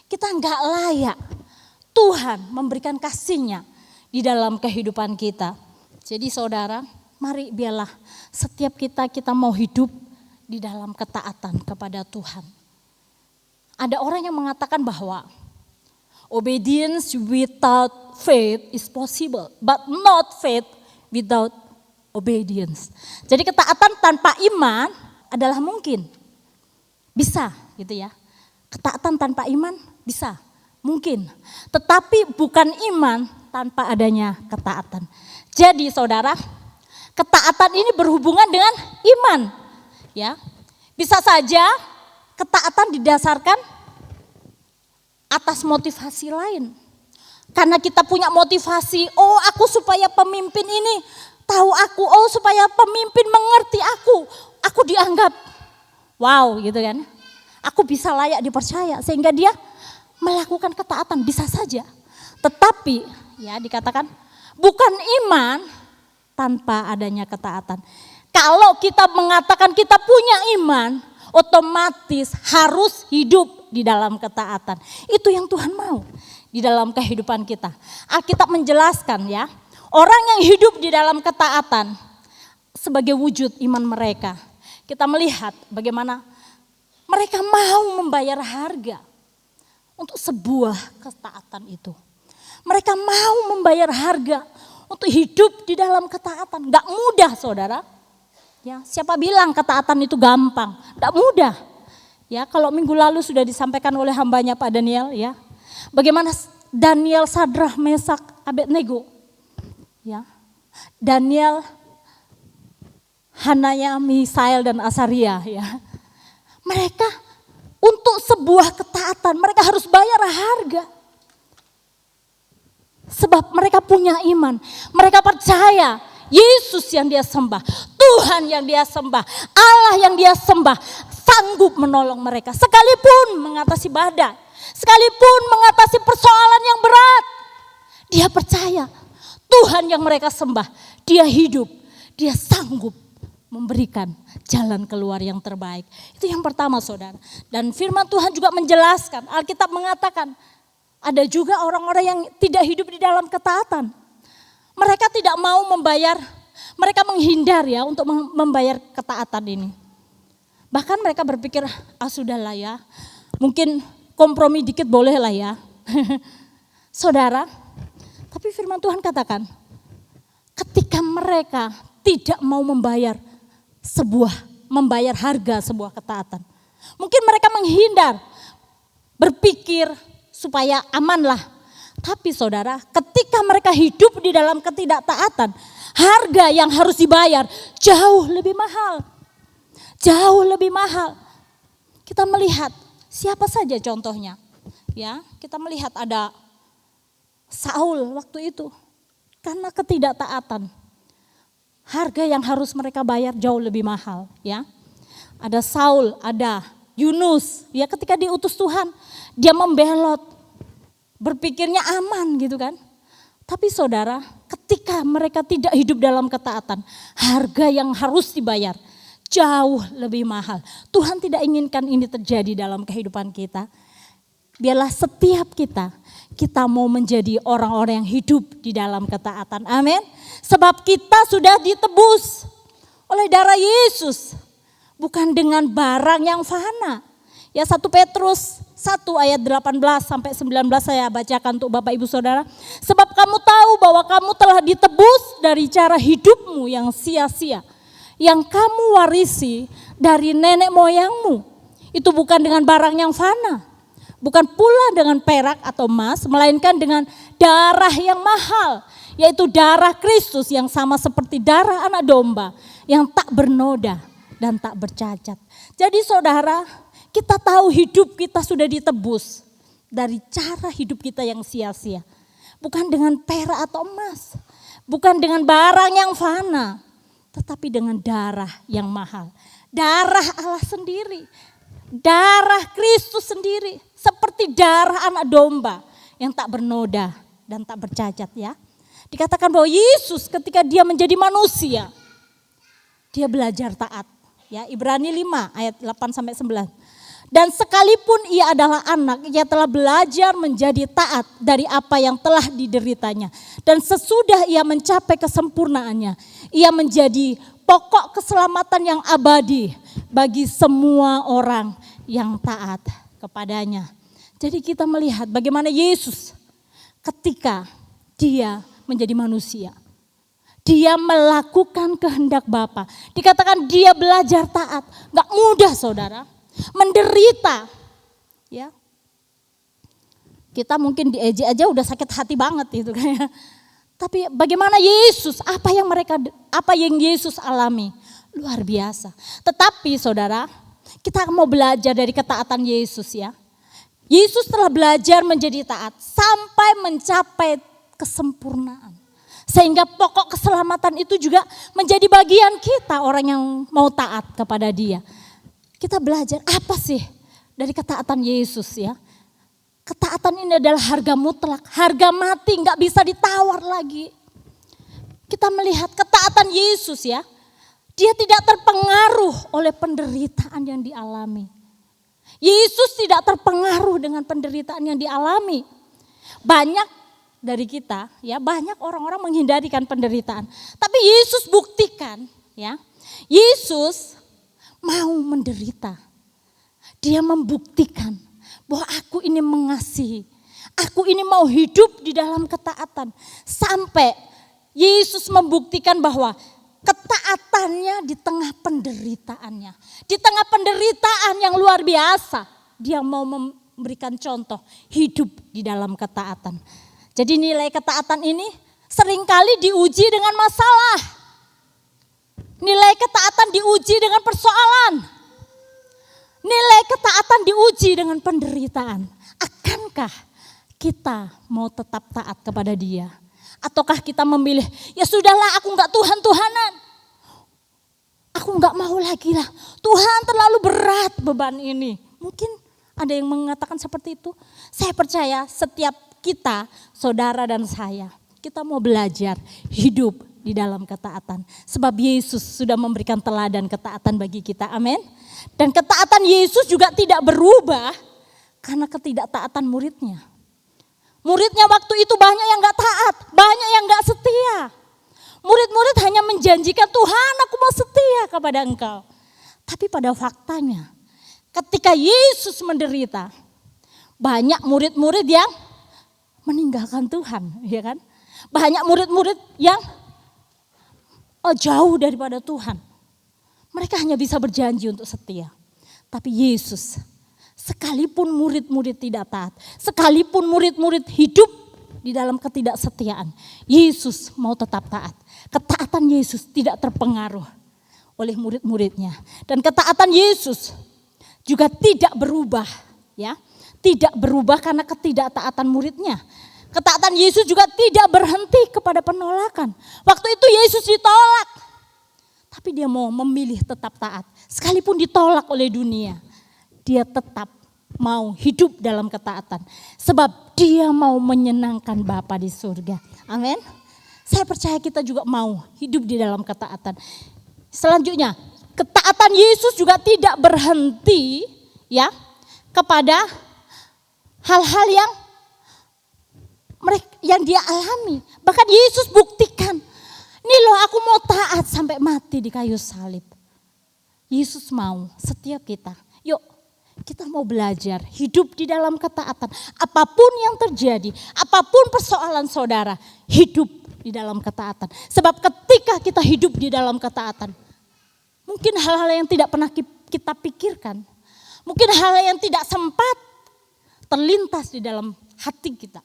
Kita enggak layak, Tuhan memberikan kasih-Nya di dalam kehidupan kita. Jadi saudara, mari biarlah setiap kita mau hidup di dalam ketaatan kepada Tuhan. Ada orang yang mengatakan bahwa obedience without faith is possible, but not faith without obedience. Jadi ketaatan tanpa iman adalah mungkin. Bisa gitu ya. Ketaatan tanpa iman bisa, mungkin. Tetapi bukan iman tanpa adanya ketaatan. Jadi saudara, ketaatan ini berhubungan dengan iman. Ya, bisa saja ketaatan didasarkan atas motivasi lain. Karena kita punya motivasi, oh aku supaya pemimpin ini tahu aku, oh supaya pemimpin mengerti aku dianggap wow gitu kan. Aku bisa layak dipercaya sehingga dia melakukan ketaatan, bisa saja. Tetapi ya dikatakan bukan iman tanpa adanya ketaatan. Kalau kita mengatakan kita punya iman, otomatis harus hidup di dalam ketaatan. Itu yang Tuhan mau di dalam kehidupan kita. Alkitab menjelaskan ya, orang yang hidup di dalam ketaatan sebagai wujud iman mereka. Kita melihat bagaimana mereka mau membayar harga untuk sebuah ketaatan itu. Mereka mau membayar harga untuk hidup di dalam ketaatan. Gak mudah saudara. Ya, siapa bilang ketaatan itu gampang? Gak mudah. Ya, kalau minggu lalu sudah disampaikan oleh hambanya Pak Daniel ya. Bagaimana Daniel, Sadrah, Mesak, Abednego. Ya. Daniel, Hanaya, Misael dan Asaria ya. Mereka untuk sebuah ketaatan mereka harus bayar harga. Sebab mereka punya iman. Mereka percaya Yesus yang dia sembah, Tuhan yang dia sembah, Allah yang dia sembah sanggup menolong mereka. Sekalipun mengatasi badai, sekalipun mengatasi persoalan yang berat. Dia percaya Tuhan yang mereka sembah, dia hidup, dia sanggup memberikan jalan keluar yang terbaik. Itu yang pertama saudara. Dan firman Tuhan juga menjelaskan, Alkitab mengatakan ada juga orang-orang yang tidak hidup di dalam ketaatan. Mereka tidak mau membayar, mereka menghindar ya untuk membayar ketaatan ini. Bahkan mereka berpikir, sudahlah ya, mungkin kompromi dikit boleh lah ya. Saudara, tapi firman Tuhan katakan, ketika mereka tidak mau membayar harga sebuah ketaatan. Mungkin mereka menghindar, berpikir supaya amanlah. Tapi saudara, ketika mereka hidup di dalam ketidaktaatan, harga yang harus dibayar jauh lebih mahal. Jauh lebih mahal. Kita melihat siapa saja contohnya. Ya, kita melihat ada Saul waktu itu. Karena ketidaktaatan. Harga yang harus mereka bayar jauh lebih mahal, ya. Ada Saul, ada Yunus. Ya, ketika diutus Tuhan, dia membelot. berpikirnya aman gitu kan. Tapi saudara, ketika mereka tidak hidup dalam ketaatan, harga yang harus dibayar jauh lebih mahal. Tuhan tidak inginkan ini terjadi dalam kehidupan kita. Biarlah setiap kita mau menjadi orang-orang yang hidup di dalam ketaatan. Amin. Sebab kita sudah ditebus oleh darah Yesus. Bukan dengan barang yang fana. Ya 1 Petrus 1 ayat 18 sampai 19 saya bacakan untuk Bapak Ibu Saudara. Sebab kamu tahu bahwa kamu telah ditebus dari cara hidupmu yang sia-sia. Yang kamu warisi dari nenek moyangmu. Itu bukan dengan barang yang fana. Bukan pula dengan perak atau emas, melainkan dengan darah yang mahal, yaitu darah Kristus yang sama seperti darah anak domba, yang tak bernoda dan tak bercacat. Jadi saudara, kita tahu hidup kita sudah ditebus dari cara hidup kita yang sia-sia. Bukan dengan perak atau emas, bukan dengan barang yang fana, tetapi dengan darah yang mahal. Darah Allah sendiri, darah Kristus sendiri. Seperti darah anak domba yang tak bernoda dan tak bercacat ya. Dikatakan bahwa Yesus ketika dia menjadi manusia, dia belajar taat. Ya, Ibrani 5 ayat 8 sampai 9. Dan sekalipun ia adalah anak, ia telah belajar menjadi taat dari apa yang telah dideritanya. Dan sesudah ia mencapai kesempurnaannya, ia menjadi pokok keselamatan yang abadi bagi semua orang yang taat kepadanya. Jadi kita melihat bagaimana Yesus ketika dia menjadi manusia. Dia melakukan kehendak Bapa. Dikatakan dia belajar taat. Gak mudah saudara. Menderita. Ya. Kita mungkin diejek aja udah sakit hati banget gitu kan. Tapi bagaimana Yesus, apa yang Yesus alami? Luar biasa. Tetapi saudara, kita mau belajar dari ketaatan Yesus ya. Yesus telah belajar menjadi taat sampai mencapai kesempurnaan. Sehingga pokok keselamatan itu juga menjadi bagian kita orang yang mau taat kepada dia. Kita belajar apa sih dari ketaatan Yesus ya. Ketaatan ini adalah harga mutlak, harga mati gak bisa ditawar lagi. Kita melihat ketaatan Yesus ya. Dia tidak terpengaruh oleh penderitaan yang dialami. Yesus tidak terpengaruh dengan penderitaan yang dialami. Banyak dari kita, ya banyak orang-orang menghindarikan penderitaan. Tapi Yesus buktikan, ya Yesus mau menderita. Dia membuktikan bahwa aku ini mengasihi. Aku ini mau hidup di dalam ketaatan. Sampai Yesus membuktikan bahwa ketaatannya di tengah penderitaannya. Di tengah penderitaan yang luar biasa. Dia mau memberikan contoh hidup di dalam ketaatan. Jadi nilai ketaatan ini seringkali diuji dengan masalah. Nilai ketaatan diuji dengan persoalan. Nilai ketaatan diuji dengan penderitaan. Akankah kita mau tetap taat kepada dia? Ataukah kita memilih, ya sudahlah aku enggak Tuhan-Tuhanan. Aku enggak mau lagi lah. Tuhan terlalu berat beban ini. Mungkin ada yang mengatakan seperti itu. Saya percaya setiap kita, saudara dan saya, kita mau belajar hidup di dalam ketaatan. Sebab Yesus sudah memberikan teladan ketaatan bagi kita. Amin. Dan ketaatan Yesus juga tidak berubah karena ketidaktaatan muridnya. Muridnya waktu itu banyak yang gak taat, banyak yang gak setia. Murid-murid hanya menjanjikan, Tuhan aku mau setia kepada engkau. Tapi pada faktanya ketika Yesus menderita, banyak murid-murid yang meninggalkan Tuhan. Ya kan? Banyak murid-murid yang jauh daripada Tuhan. Mereka hanya bisa berjanji untuk setia. Tapi Yesus, sekalipun murid-murid tidak taat, sekalipun murid-murid hidup di dalam ketidaksetiaan, Yesus mau tetap taat. Ketaatan Yesus tidak terpengaruh oleh murid-muridnya. Dan ketaatan Yesus juga tidak berubah, ya. Tidak berubah karena ketidaktaatan muridnya. Ketaatan Yesus juga tidak berhenti kepada penolakan. Waktu itu Yesus ditolak, tapi dia mau memilih tetap taat. Sekalipun ditolak oleh dunia, dia tetap mau hidup dalam ketaatan. Sebab dia mau menyenangkan Bapa di surga. Amin. Saya percaya kita juga mau hidup di dalam ketaatan. Selanjutnya, ketaatan Yesus juga tidak berhenti ya kepada hal-hal yang dia alami. Bahkan Yesus buktikan, nih loh aku mau taat sampai mati di kayu salib. Yesus mau setiap kita, yuk kita mau belajar hidup di dalam ketaatan. Apapun yang terjadi, apapun persoalan saudara, hidup di dalam ketaatan. Sebab ketika kita hidup di dalam ketaatan, mungkin hal-hal yang tidak pernah kita pikirkan, mungkin hal yang tidak sempat terlintas di dalam hati kita.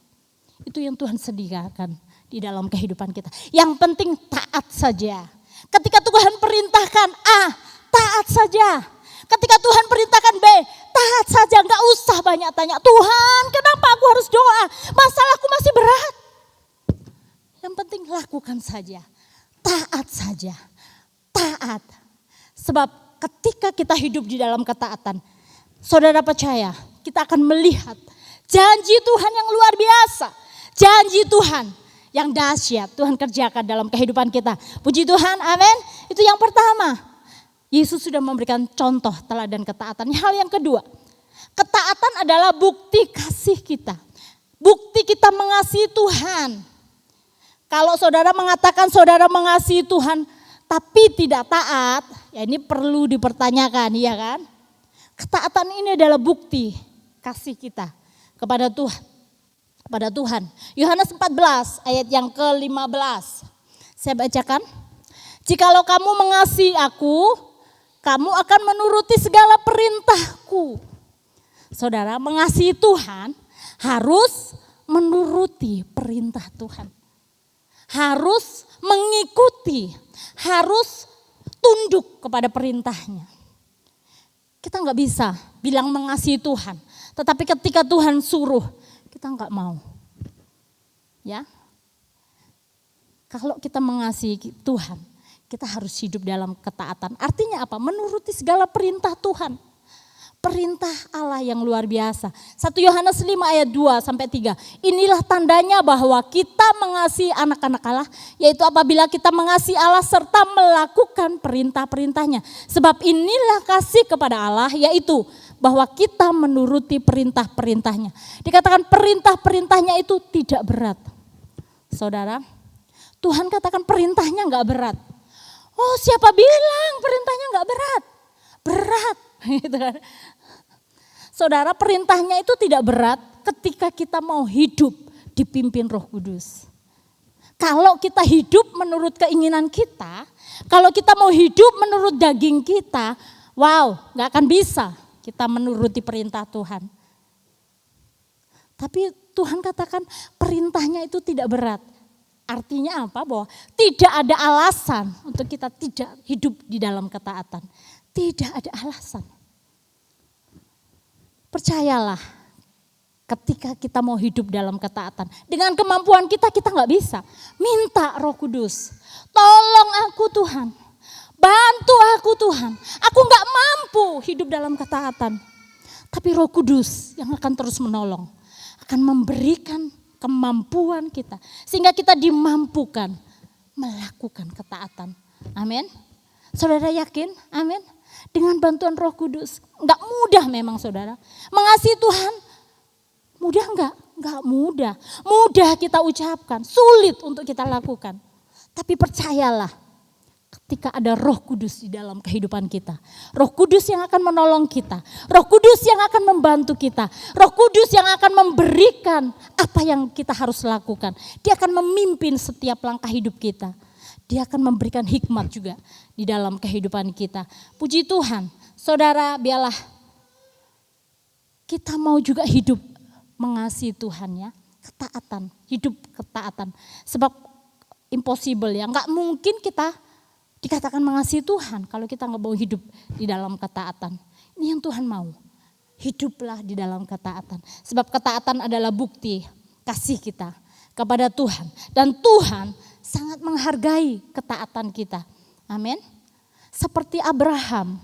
Itu yang Tuhan sediakan di dalam kehidupan kita. Yang penting taat saja. Ketika Tuhan perintahkan A, taat saja. Ketika Tuhan perintahkan B, taat saja. Enggak usah banyak tanya, Tuhan kenapa aku harus doa? Masalahku masih berat. Yang penting lakukan saja. Taat saja. Taat. Sebab ketika kita hidup di dalam ketaatan, saudara percaya kita akan melihat janji Tuhan yang luar biasa. Janji Tuhan yang dahsyat Tuhan kerjakan dalam kehidupan kita. Puji Tuhan, amin. Itu yang pertama. Yesus sudah memberikan contoh teladan ketaatan. Hal yang kedua, ketaatan adalah bukti kasih kita. Bukti kita mengasihi Tuhan. Kalau saudara mengatakan saudara mengasihi Tuhan tapi tidak taat, ya ini perlu dipertanyakan, ya kan? Ketaatan ini adalah bukti kasih kita kepada Tuhan. Kepada Tuhan. Yohanes 14 ayat yang ke-15. Saya bacakan. Jikalau kamu mengasihi aku, kamu akan menuruti segala perintahku. Saudara, mengasihi Tuhan harus menuruti perintah Tuhan. Harus mengikuti, harus tunduk kepada perintahnya. Kita nggak bisa bilang mengasihi Tuhan, tetapi ketika Tuhan suruh, kita nggak mau. Ya, kalau kita mengasihi Tuhan, kita harus hidup dalam ketaatan. Artinya apa? Menuruti segala perintah Tuhan. Perintah Allah yang luar biasa. 1 Yohanes 5 ayat 2 sampai 3. Inilah tandanya bahwa kita mengasihi anak-anak Allah, yaitu apabila kita mengasihi Allah serta melakukan perintah-perintahnya. Sebab inilah kasih kepada Allah, yaitu bahwa kita menuruti perintah-perintahnya. Dikatakan perintah-perintahnya itu tidak berat. Saudara, Tuhan katakan perintahnya enggak berat. Oh, siapa bilang perintahnya enggak berat? Berat. Saudara, perintahnya itu tidak berat ketika kita mau hidup dipimpin Roh Kudus. Kalau kita hidup menurut keinginan kita, kalau kita mau hidup menurut daging kita, wow, enggak akan bisa kita menuruti perintah Tuhan. Tapi Tuhan katakan perintahnya itu tidak berat. Artinya apa? Bahwa tidak ada alasan untuk kita tidak hidup di dalam ketaatan. Tidak ada alasan. Percayalah, ketika kita mau hidup dalam ketaatan, dengan kemampuan kita nggak bisa. Minta Roh Kudus, tolong aku Tuhan, bantu aku Tuhan. Aku nggak mampu hidup dalam ketaatan. Tapi Roh Kudus yang akan terus menolong, akan memberikan kemampuan kita, sehingga kita dimampukan melakukan ketaatan. Amin. Saudara yakin? Amin. Dengan bantuan Roh Kudus. Enggak mudah memang saudara. Mengasihi Tuhan mudah enggak? Enggak mudah. Mudah kita ucapkan, sulit untuk kita lakukan. Tapi percayalah, ketika ada Roh Kudus di dalam kehidupan kita. Roh Kudus yang akan menolong kita. Roh Kudus yang akan membantu kita. Roh Kudus yang akan memberikan apa yang kita harus lakukan. Dia akan memimpin setiap langkah hidup kita. Dia akan memberikan hikmat juga di dalam kehidupan kita. Puji Tuhan, saudara, biarlah kita mau juga hidup mengasihi Tuhan ya. Ketaatan, hidup ketaatan. Sebab impossible ya, nggak mungkin kita dikatakan mengasihi Tuhan kalau kita nggak mau hidup di dalam ketaatan. Ini yang Tuhan mau, hiduplah di dalam ketaatan. Sebab ketaatan adalah bukti kasih kita kepada Tuhan. Dan Tuhan sangat menghargai ketaatan kita. Amin. Seperti Abraham,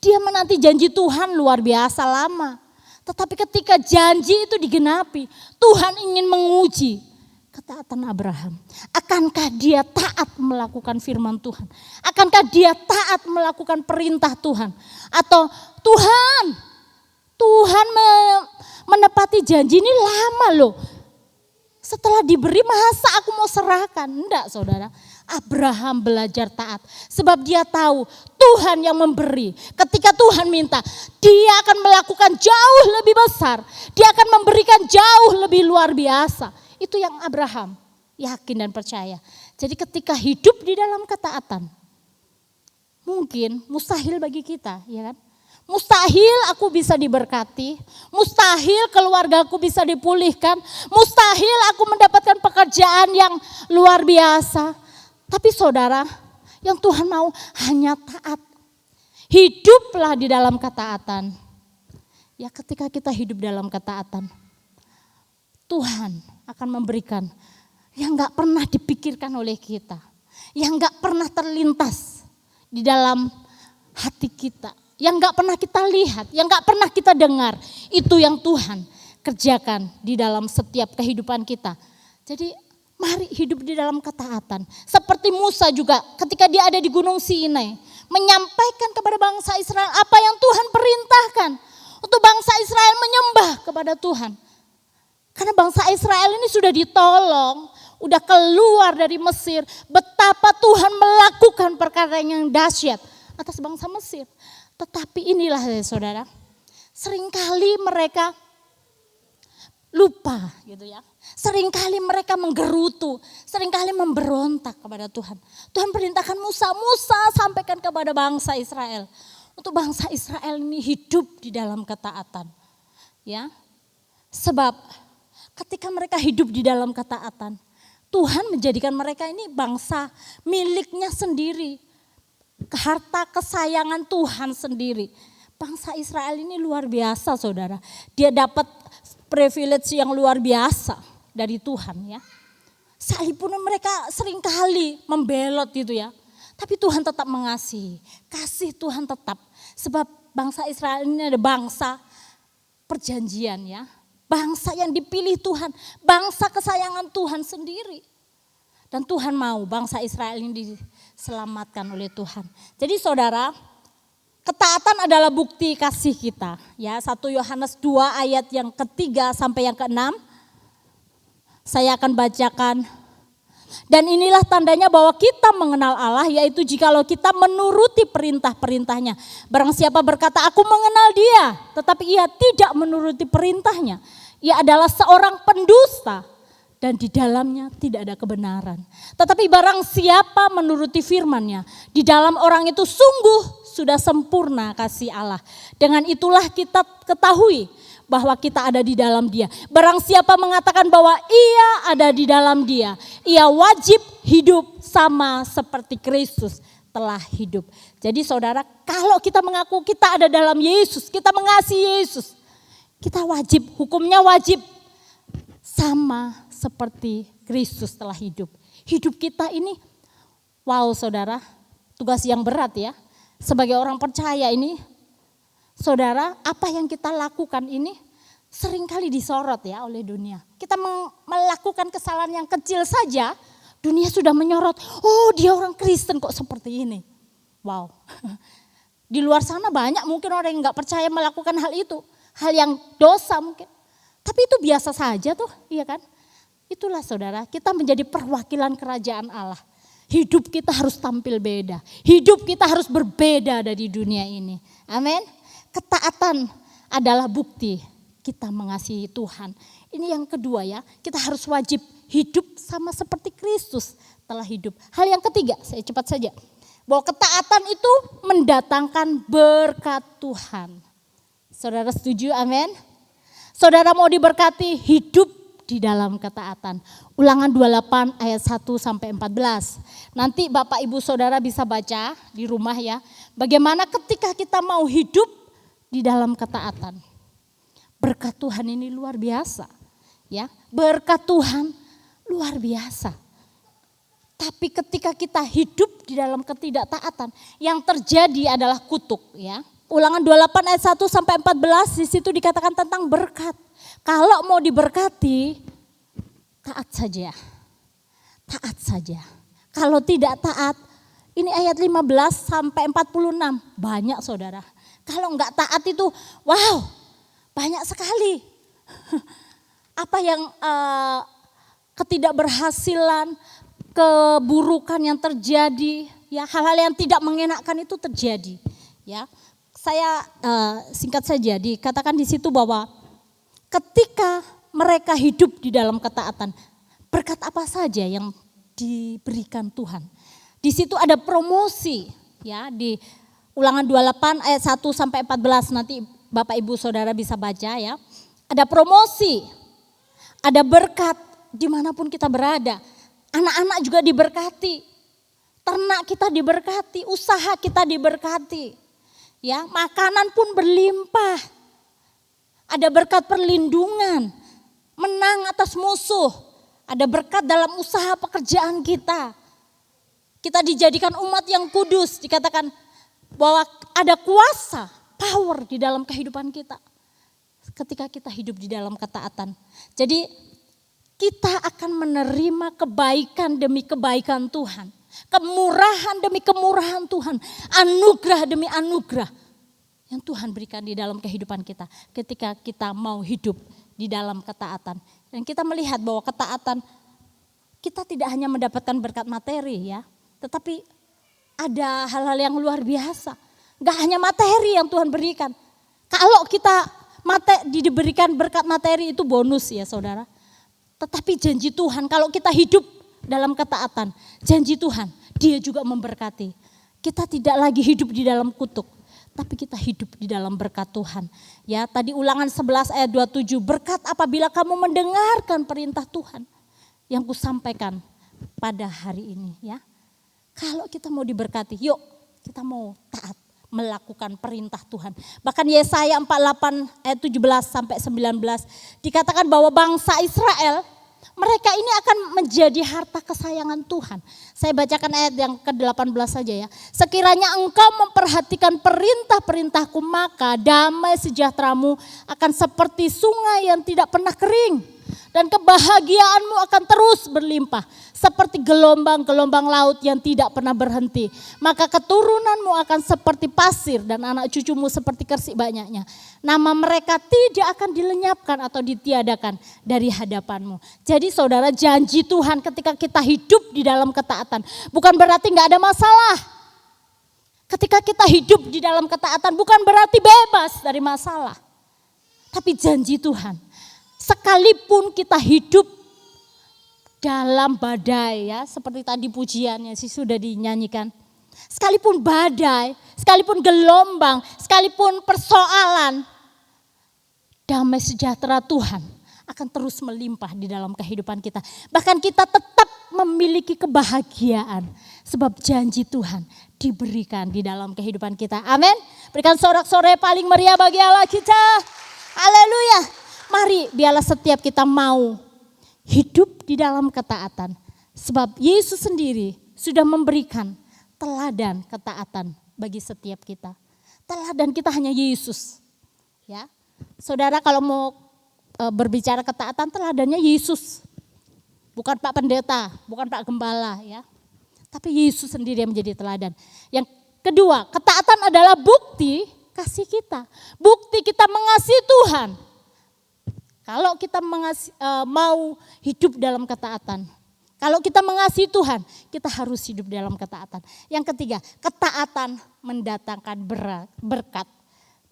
dia menanti janji Tuhan luar biasa lama. Tetapi ketika janji itu digenapi, Tuhan ingin menguji ketaatan Abraham. Akankah dia taat melakukan firman Tuhan? Akankah dia taat melakukan perintah Tuhan? Atau Tuhan menepati janji ini lama loh. Setelah diberi masa aku mau serahkan? Enggak saudara. Abraham belajar taat. Sebab dia tahu Tuhan yang memberi. Ketika Tuhan minta, dia akan melakukan jauh lebih besar. Dia akan memberikan jauh lebih luar biasa. Itu yang Abraham yakin dan percaya. Jadi ketika hidup di dalam ketaatan, mungkin mustahil bagi kita, ya kan? Mustahil aku bisa diberkati, mustahil keluargaku bisa dipulihkan, mustahil aku mendapatkan pekerjaan yang luar biasa. Tapi saudara, yang Tuhan mau hanya taat. Hiduplah di dalam ketaatan. Ya, ketika kita hidup dalam ketaatan, Tuhan akan memberikan yang gak pernah dipikirkan oleh kita, yang gak pernah terlintas di dalam hati kita, yang gak pernah kita lihat, yang gak pernah kita dengar. Itu yang Tuhan kerjakan di dalam setiap kehidupan kita. Jadi mari hidup di dalam ketaatan. Seperti Musa juga ketika dia ada di Gunung Sinai, menyampaikan kepada bangsa Israel apa yang Tuhan perintahkan. Untuk bangsa Israel menyembah kepada Tuhan. Karena bangsa Israel ini sudah ditolong, udah keluar dari Mesir. Betapa Tuhan melakukan perkara yang dahsyat atas bangsa Mesir. Tetapi inilah ya saudara, seringkali mereka lupa gitu ya. Seringkali mereka menggerutu, seringkali memberontak kepada Tuhan. Tuhan perintahkan Musa sampaikan kepada bangsa Israel. Untuk bangsa Israel ini hidup di dalam ketaatan. Ya. Sebab ketika mereka hidup di dalam ketaatan, Tuhan menjadikan mereka ini bangsa miliknya sendiri. Harta kesayangan Tuhan sendiri. Bangsa Israel ini luar biasa saudara. Dia dapat privilege yang luar biasa dari Tuhan ya. Sekalipun mereka seringkali membelot gitu ya. Tapi Tuhan tetap mengasihi. Kasih Tuhan tetap. Sebab bangsa Israel ini ada bangsa perjanjian ya. Bangsa yang dipilih Tuhan. Bangsa kesayangan Tuhan sendiri. Dan Tuhan mau bangsa Israel ini diselamatkan oleh Tuhan. Jadi saudara, ketaatan adalah bukti kasih kita. Ya, 1 Yohanes 2 ayat yang ketiga sampai yang keenam. Saya akan bacakan. Dan inilah tandanya bahwa kita mengenal Allah, yaitu jikalau kita menuruti perintah-perintahnya. Barang siapa berkata, aku mengenal dia, tetapi ia tidak menuruti perintahnya. Ia adalah seorang pendusta. Dan di dalamnya tidak ada kebenaran. Tetapi barang siapa menuruti firman-Nya, di dalam orang itu sungguh sudah sempurna kasih Allah. Dengan itulah kita ketahui bahwa kita ada di dalam Dia. Barang siapa mengatakan bahwa ia ada di dalam Dia, ia wajib hidup sama seperti Kristus telah hidup. Jadi saudara, kalau kita mengaku kita ada dalam Yesus, kita mengasihi Yesus, kita wajib, hukumnya wajib sama seperti Kristus telah hidup. Hidup kita ini, wow saudara, tugas yang berat ya. Sebagai orang percaya ini, saudara, apa yang kita lakukan ini seringkali disorot ya oleh dunia. Kita melakukan kesalahan yang kecil saja, dunia sudah menyorot. Oh, dia orang Kristen kok seperti ini. Wow. Di luar sana banyak mungkin orang yang gak percaya melakukan hal itu. Hal yang dosa mungkin. Tapi itu biasa saja tuh, iya kan? Itulah saudara, kita menjadi perwakilan kerajaan Allah. Hidup kita harus tampil beda. Hidup kita harus berbeda dari dunia ini. Amin. Ketaatan adalah bukti kita mengasihi Tuhan. Ini yang kedua ya, kita harus wajib hidup sama seperti Kristus telah hidup. Hal yang ketiga, saya cepat saja. Bahwa ketaatan itu mendatangkan berkat Tuhan. Saudara setuju? Amin. Saudara mau diberkati, hidup di dalam ketaatan. Ulangan 28 ayat 1 sampai 14. Nanti Bapak Ibu Saudara bisa baca di rumah ya. Bagaimana ketika kita mau hidup di dalam ketaatan. Berkat Tuhan ini luar biasa. Ya, berkat Tuhan luar biasa. Tapi ketika kita hidup di dalam ketidaktaatan, yang terjadi adalah kutuk ya. Ulangan 28 ayat 1 sampai 14 di situ dikatakan tentang berkat. Kalau mau diberkati, taat saja. Taat saja. Kalau tidak taat, ini ayat 15 sampai 46, banyak saudara. Kalau enggak taat itu, wow, banyak sekali. Apa yang ketidakberhasilan, keburukan yang terjadi, ya hal-hal yang tidak mengenakan itu terjadi. Ya, saya singkat saja dikatakan di situ bahwa ketika mereka hidup di dalam ketaatan, berkat apa saja yang diberikan Tuhan. Di situ ada promosi, ya di Ulangan 28 ayat 1 sampai 14 nanti Bapak Ibu Saudara bisa baca ya. Ada promosi, ada berkat dimanapun kita berada. Anak-anak juga diberkati, ternak kita diberkati, usaha kita diberkati. Ya, makanan pun berlimpah. Ada berkat perlindungan, menang atas musuh. Ada berkat dalam usaha pekerjaan kita. Kita dijadikan umat yang kudus, dikatakan bahwa ada kuasa, power di dalam kehidupan kita. Ketika kita hidup di dalam ketaatan. Jadi kita akan menerima kebaikan demi kebaikan Tuhan. Kemurahan demi kemurahan Tuhan, anugerah demi anugerah yang Tuhan berikan di dalam kehidupan kita ketika kita mau hidup di dalam ketaatan. Dan kita melihat bahwa ketaatan kita tidak hanya mendapatkan berkat materi ya, tetapi ada hal-hal yang luar biasa. Gak hanya materi yang Tuhan berikan. Kalau kita diberikan berkat materi itu bonus ya saudara. Tetapi janji Tuhan kalau kita hidup dalam ketaatan, janji Tuhan, Dia juga memberkati. Kita tidak lagi hidup di dalam kutuk, tapi kita hidup di dalam berkat Tuhan. Ya, tadi Ulangan 11 ayat 27, berkat apabila kamu mendengarkan perintah Tuhan yang kusampaikan pada hari ini. Ya, kalau kita mau diberkati, yuk kita mau taat melakukan perintah Tuhan. Bahkan Yesaya 48 ayat 17 sampai 19 dikatakan bahwa bangsa Israel mereka ini akan menjadi harta kesayangan Tuhan. Saya bacakan ayat yang ke-18 saja ya. Sekiranya engkau memperhatikan perintah-perintahku, maka damai sejahteramu akan seperti sungai yang tidak pernah kering. Dan kebahagiaanmu akan terus berlimpah. Seperti gelombang-gelombang laut yang tidak pernah berhenti. Maka keturunanmu akan seperti pasir dan anak cucumu seperti kersik banyaknya. Nama mereka tidak akan dilenyapkan atau ditiadakan dari hadapanmu. Jadi saudara, janji Tuhan ketika kita hidup di dalam ketaatan. Bukan berarti gak ada masalah. Ketika kita hidup di dalam ketaatan bukan berarti bebas dari masalah. Tapi janji Tuhan, sekalipun kita hidup dalam badai ya, seperti tadi pujiannya sih sudah dinyanyikan. Sekalipun badai, sekalipun gelombang, sekalipun persoalan, damai sejahtera Tuhan akan terus melimpah di dalam kehidupan kita. Bahkan kita tetap memiliki kebahagiaan sebab janji Tuhan diberikan di dalam kehidupan kita. Amin. Berikan sorak-sorai paling meriah bagi Allah kita. Haleluya. Mari biarlah setiap kita mau hidup di dalam ketaatan. Sebab Yesus sendiri sudah memberikan teladan ketaatan bagi setiap kita. Teladan kita hanya Yesus. Ya, saudara kalau mau berbicara ketaatan, teladannya Yesus. Bukan Pak Pendeta, bukan Pak Gembala ya. Tapi Yesus sendiri yang menjadi teladan. Yang kedua, ketaatan adalah bukti kasih kita. Bukti kita mengasihi Tuhan. Kalau kita mau hidup dalam ketaatan, kalau kita mengasihi Tuhan, kita harus hidup dalam ketaatan. Yang ketiga, ketaatan mendatangkan berkat.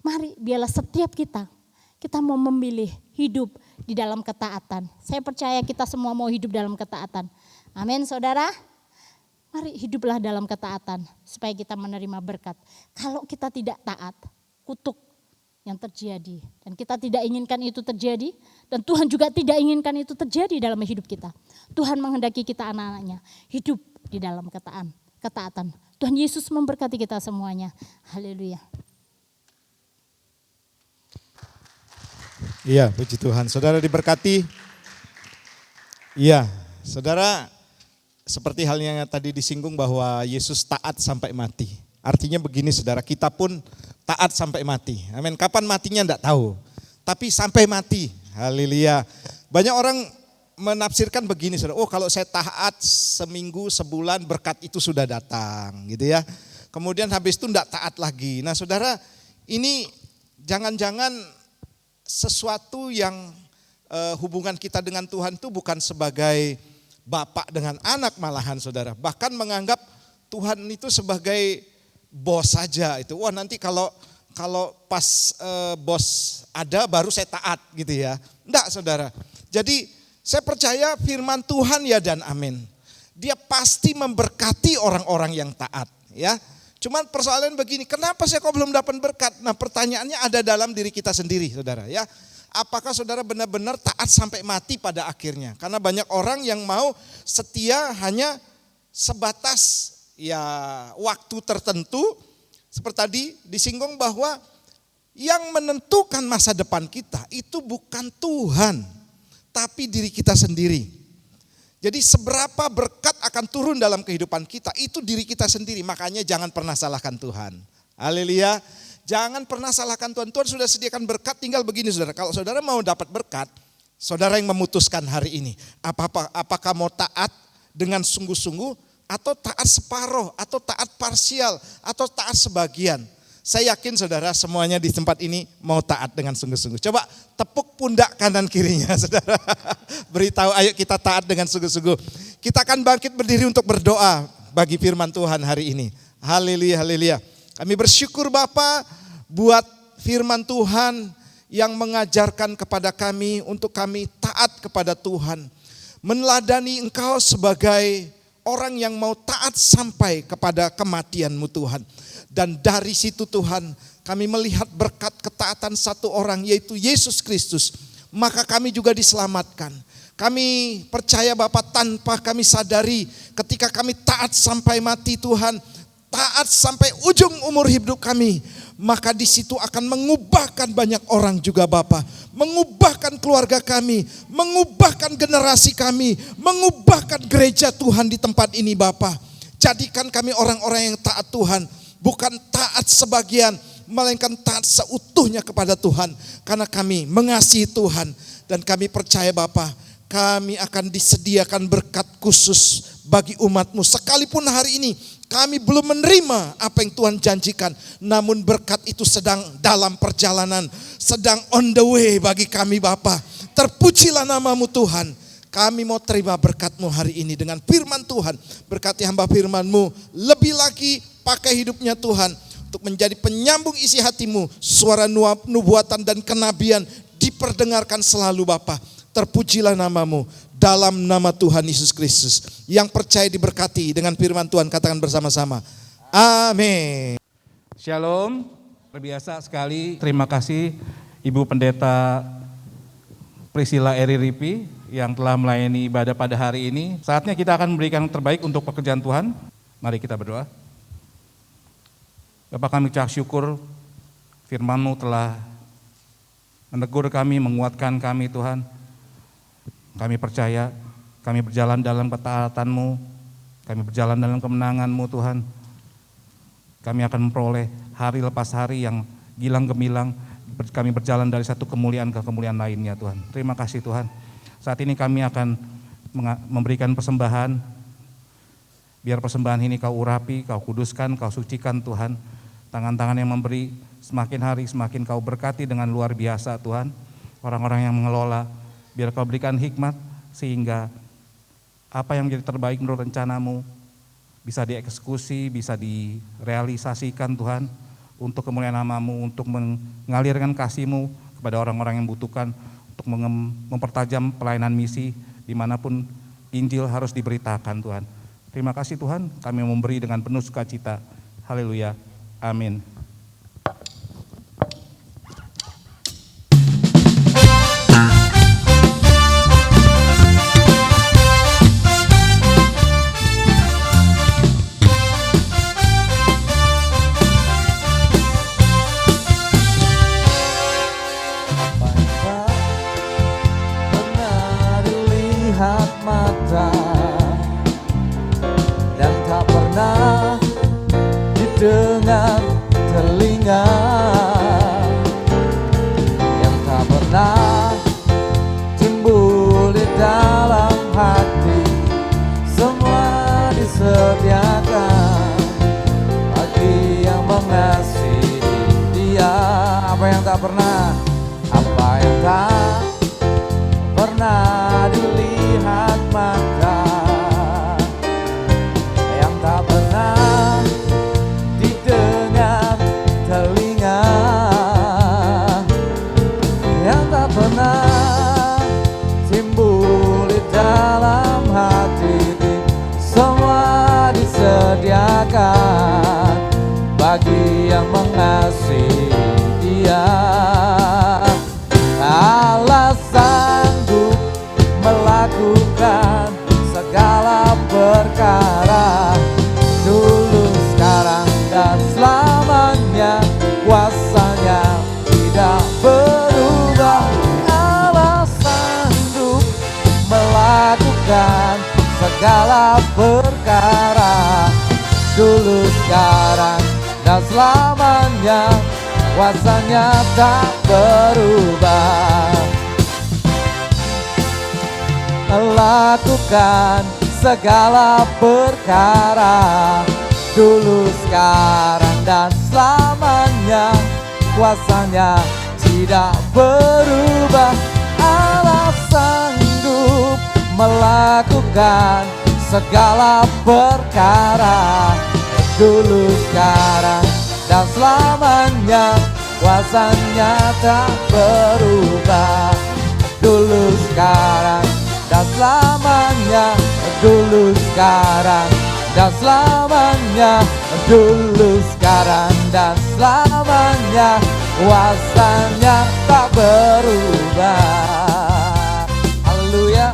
Mari biarlah setiap kita mau memilih hidup di dalam ketaatan. Saya percaya kita semua mau hidup dalam ketaatan. Amin saudara. Mari hiduplah dalam ketaatan supaya kita menerima berkat. Kalau kita tidak taat, kutuk yang terjadi. Dan kita tidak inginkan itu terjadi. Dan Tuhan juga tidak inginkan itu terjadi dalam hidup kita. Tuhan menghendaki kita anak-anaknya hidup di dalam ketaatan. Tuhan Yesus memberkati kita semuanya. Haleluya. Iya, puji Tuhan. Saudara diberkati. Iya, saudara seperti halnya yang tadi disinggung bahwa Yesus taat sampai mati. Artinya begini saudara, kita pun taat sampai mati. Amin. Kapan matinya enggak tahu. Tapi sampai mati. Haleluya. Banyak orang menafsirkan begini, saudara. Oh, kalau saya taat seminggu, sebulan, berkat itu sudah datang, gitu ya. Kemudian habis itu enggak taat lagi. Nah, saudara, ini jangan-jangan sesuatu yang hubungan kita dengan Tuhan itu bukan sebagai bapak dengan anak malahan, saudara. Bahkan menganggap Tuhan itu sebagai bos saja itu. Wah, nanti kalau pas bos ada baru saya taat gitu ya. Enggak, saudara. Jadi saya percaya firman Tuhan ya dan amin. Dia pasti memberkati orang-orang yang taat ya. Cuman persoalan begini, kenapa saya kok belum dapat berkat? Nah, pertanyaannya ada dalam diri kita sendiri, saudara ya. Apakah saudara benar-benar taat sampai mati pada akhirnya? Karena banyak orang yang mau setia hanya sebatas ya waktu tertentu. Seperti tadi disinggung bahwa yang menentukan masa depan kita itu bukan Tuhan, tapi diri kita sendiri. Jadi seberapa berkat akan turun dalam kehidupan kita, itu diri kita sendiri. Makanya jangan pernah salahkan Tuhan. Haleluya. Jangan pernah salahkan Tuhan. Tuhan sudah sediakan berkat, tinggal begini saudara. Kalau saudara mau dapat berkat, saudara yang memutuskan hari ini. Apakah mau taat dengan sungguh-sungguh, atau taat separuh, atau taat parsial, atau taat sebagian. Saya yakin saudara semuanya di tempat ini mau taat dengan sungguh-sungguh. Coba tepuk pundak kanan kirinya saudara. Beritahu ayo kita taat dengan sungguh-sungguh. Kita akan bangkit berdiri untuk berdoa bagi firman Tuhan hari ini. Haleluya, haleluya. Kami bersyukur Bapa buat firman Tuhan yang mengajarkan kepada kami untuk kami taat kepada Tuhan. Meneladani Engkau sebagai orang yang mau taat sampai kepada kematian-Mu Tuhan. Dan dari situ Tuhan kami melihat berkat ketaatan satu orang yaitu Yesus Kristus. Maka kami juga diselamatkan. Kami percaya Bapa tanpa kami sadari ketika kami taat sampai mati Tuhan. Taat sampai ujung umur hidup kami. Maka di situ akan mengubahkan banyak orang juga Bapa. Mengubahkan keluarga kami. Mengubahkan generasi kami. Mengubahkan gereja Tuhan di tempat ini Bapa. Jadikan kami orang-orang yang taat Tuhan. Bukan taat sebagian, melainkan taat seutuhnya kepada Tuhan. Karena kami mengasihi Tuhan. Dan kami percaya Bapa, kami akan disediakan berkat khusus bagi umat-Mu. Sekalipun hari ini kami belum menerima apa yang Tuhan janjikan. Namun berkat itu sedang dalam perjalanan. Sedang on the way bagi kami Bapa. Terpujilah nama-Mu Tuhan. Kami mau terima berkat-Mu hari ini dengan firman Tuhan. Berkati hamba firman-Mu lebih lagi pakai hidupnya Tuhan untuk menjadi penyambung isi hati-Mu. Suara nubuatan dan kenabian diperdengarkan selalu Bapa. Terpujilah nama-Mu dalam nama Tuhan Yesus Kristus. Yang percaya diberkati dengan firman Tuhan katakan bersama-sama. Amin. Shalom, terbiasa sekali. Terima kasih Ibu Pendeta Priscilla Eri Ripi yang telah melayani ibadah pada hari ini. Saatnya kita akan memberikan yang terbaik untuk pekerjaan Tuhan. Mari kita berdoa. Bapa kami ucap syukur firman-Mu telah menegur kami, menguatkan kami Tuhan. Kami percaya kami berjalan dalam ketaatan-Mu, kami berjalan dalam kemenangan-Mu Tuhan. Kami akan memperoleh hari lepas hari yang gilang gemilang. Kami berjalan dari satu kemuliaan ke kemuliaan lainnya Tuhan. Terima kasih Tuhan. Saat ini kami akan memberikan persembahan. Biar persembahan ini Kau urapi, Kau kuduskan, Kau sucikan Tuhan. Tangan-tangan yang memberi semakin hari semakin Kau berkati dengan luar biasa Tuhan. Orang-orang yang mengelola, biar Kau berikan hikmat sehingga apa yang menjadi terbaik menurut rencana-Mu bisa dieksekusi, bisa direalisasikan Tuhan. Untuk kemuliaan nama-Mu, untuk mengalirkan kasih-Mu kepada orang-orang yang membutuhkan, untuk mempertajam pelayanan misi dimanapun Injil harus diberitakan Tuhan. Terima kasih Tuhan, kami memberi dengan penuh sukacita. Haleluya. Amin. Dengar disediakan bagi yang mengasihi Dia. Apa yang tak pernah dilihat mata, yang tak pernah didengar telinga, yang tak pernah timbul di dalam hati, semua disediakan bagi yang mengasihi Dia. Allah sanggup melakukan segala perkara, dulu, sekarang, dan selamanya. Kuasanya tidak berubah. Allah sanggup melakukan segala perkara, dulu, sekarang, dan selamanya. Kuasanya tak berubah. Melakukan segala perkara, dulu, sekarang, dan selamanya. Kuasanya tidak berubah. Allah sanggup melakukan segala perkara, dulu, sekarang, dan selamanya. Kuasanya tak berubah. Dulu, sekarang, dan selamanya. Dulu, sekarang, dan selamanya. Dulu, sekarang, dan selamanya. Kuasanya tak berubah. Haleluya.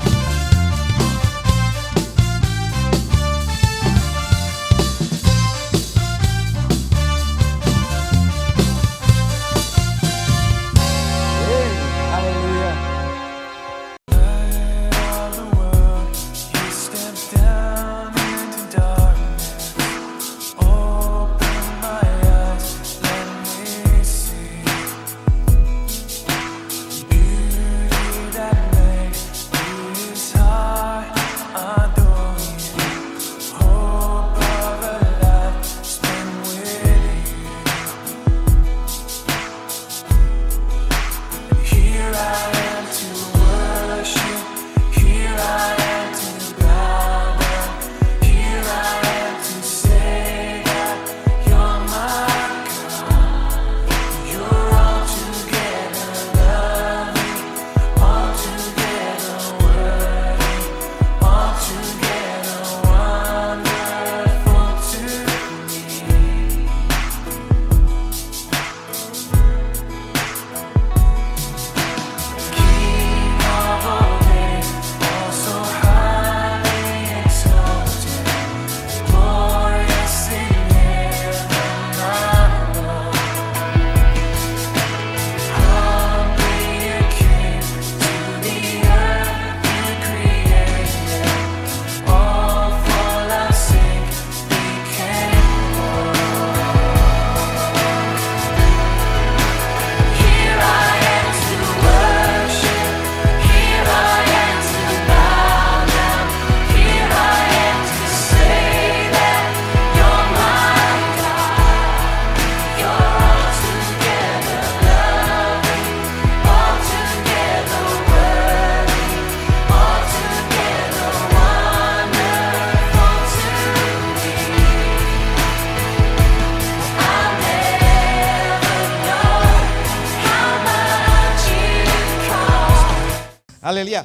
Haleluya.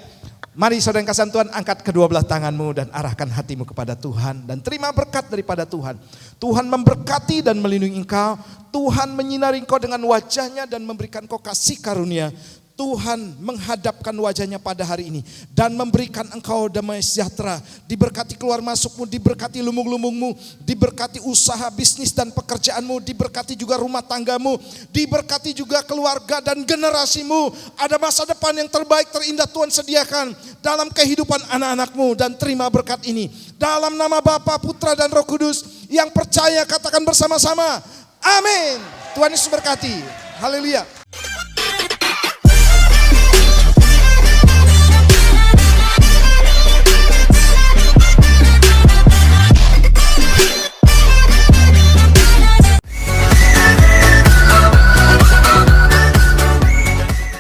Mari saudara yang kasih Tuhan, angkat kedua belah tanganmu dan arahkan hatimu kepada Tuhan. Dan terima berkat daripada Tuhan. Tuhan memberkati dan melindungi engkau. Tuhan menyinari engkau dengan wajahnya dan memberikan engkau kasih karunia. Tuhan menghadapkan wajahnya pada hari ini dan memberikan engkau damai sejahtera. Diberkati keluar masukmu, diberkati lumung-lumungmu, diberkati usaha bisnis dan pekerjaanmu, diberkati juga rumah tanggamu, diberkati juga keluarga dan generasimu. Ada masa depan yang terbaik terindah Tuhan sediakan dalam kehidupan anak-anakmu, dan terima berkat ini dalam nama Bapa, Putra dan Roh Kudus. Yang percaya katakan bersama-sama, amin. Tuhan Yesus berkati. Haleluya.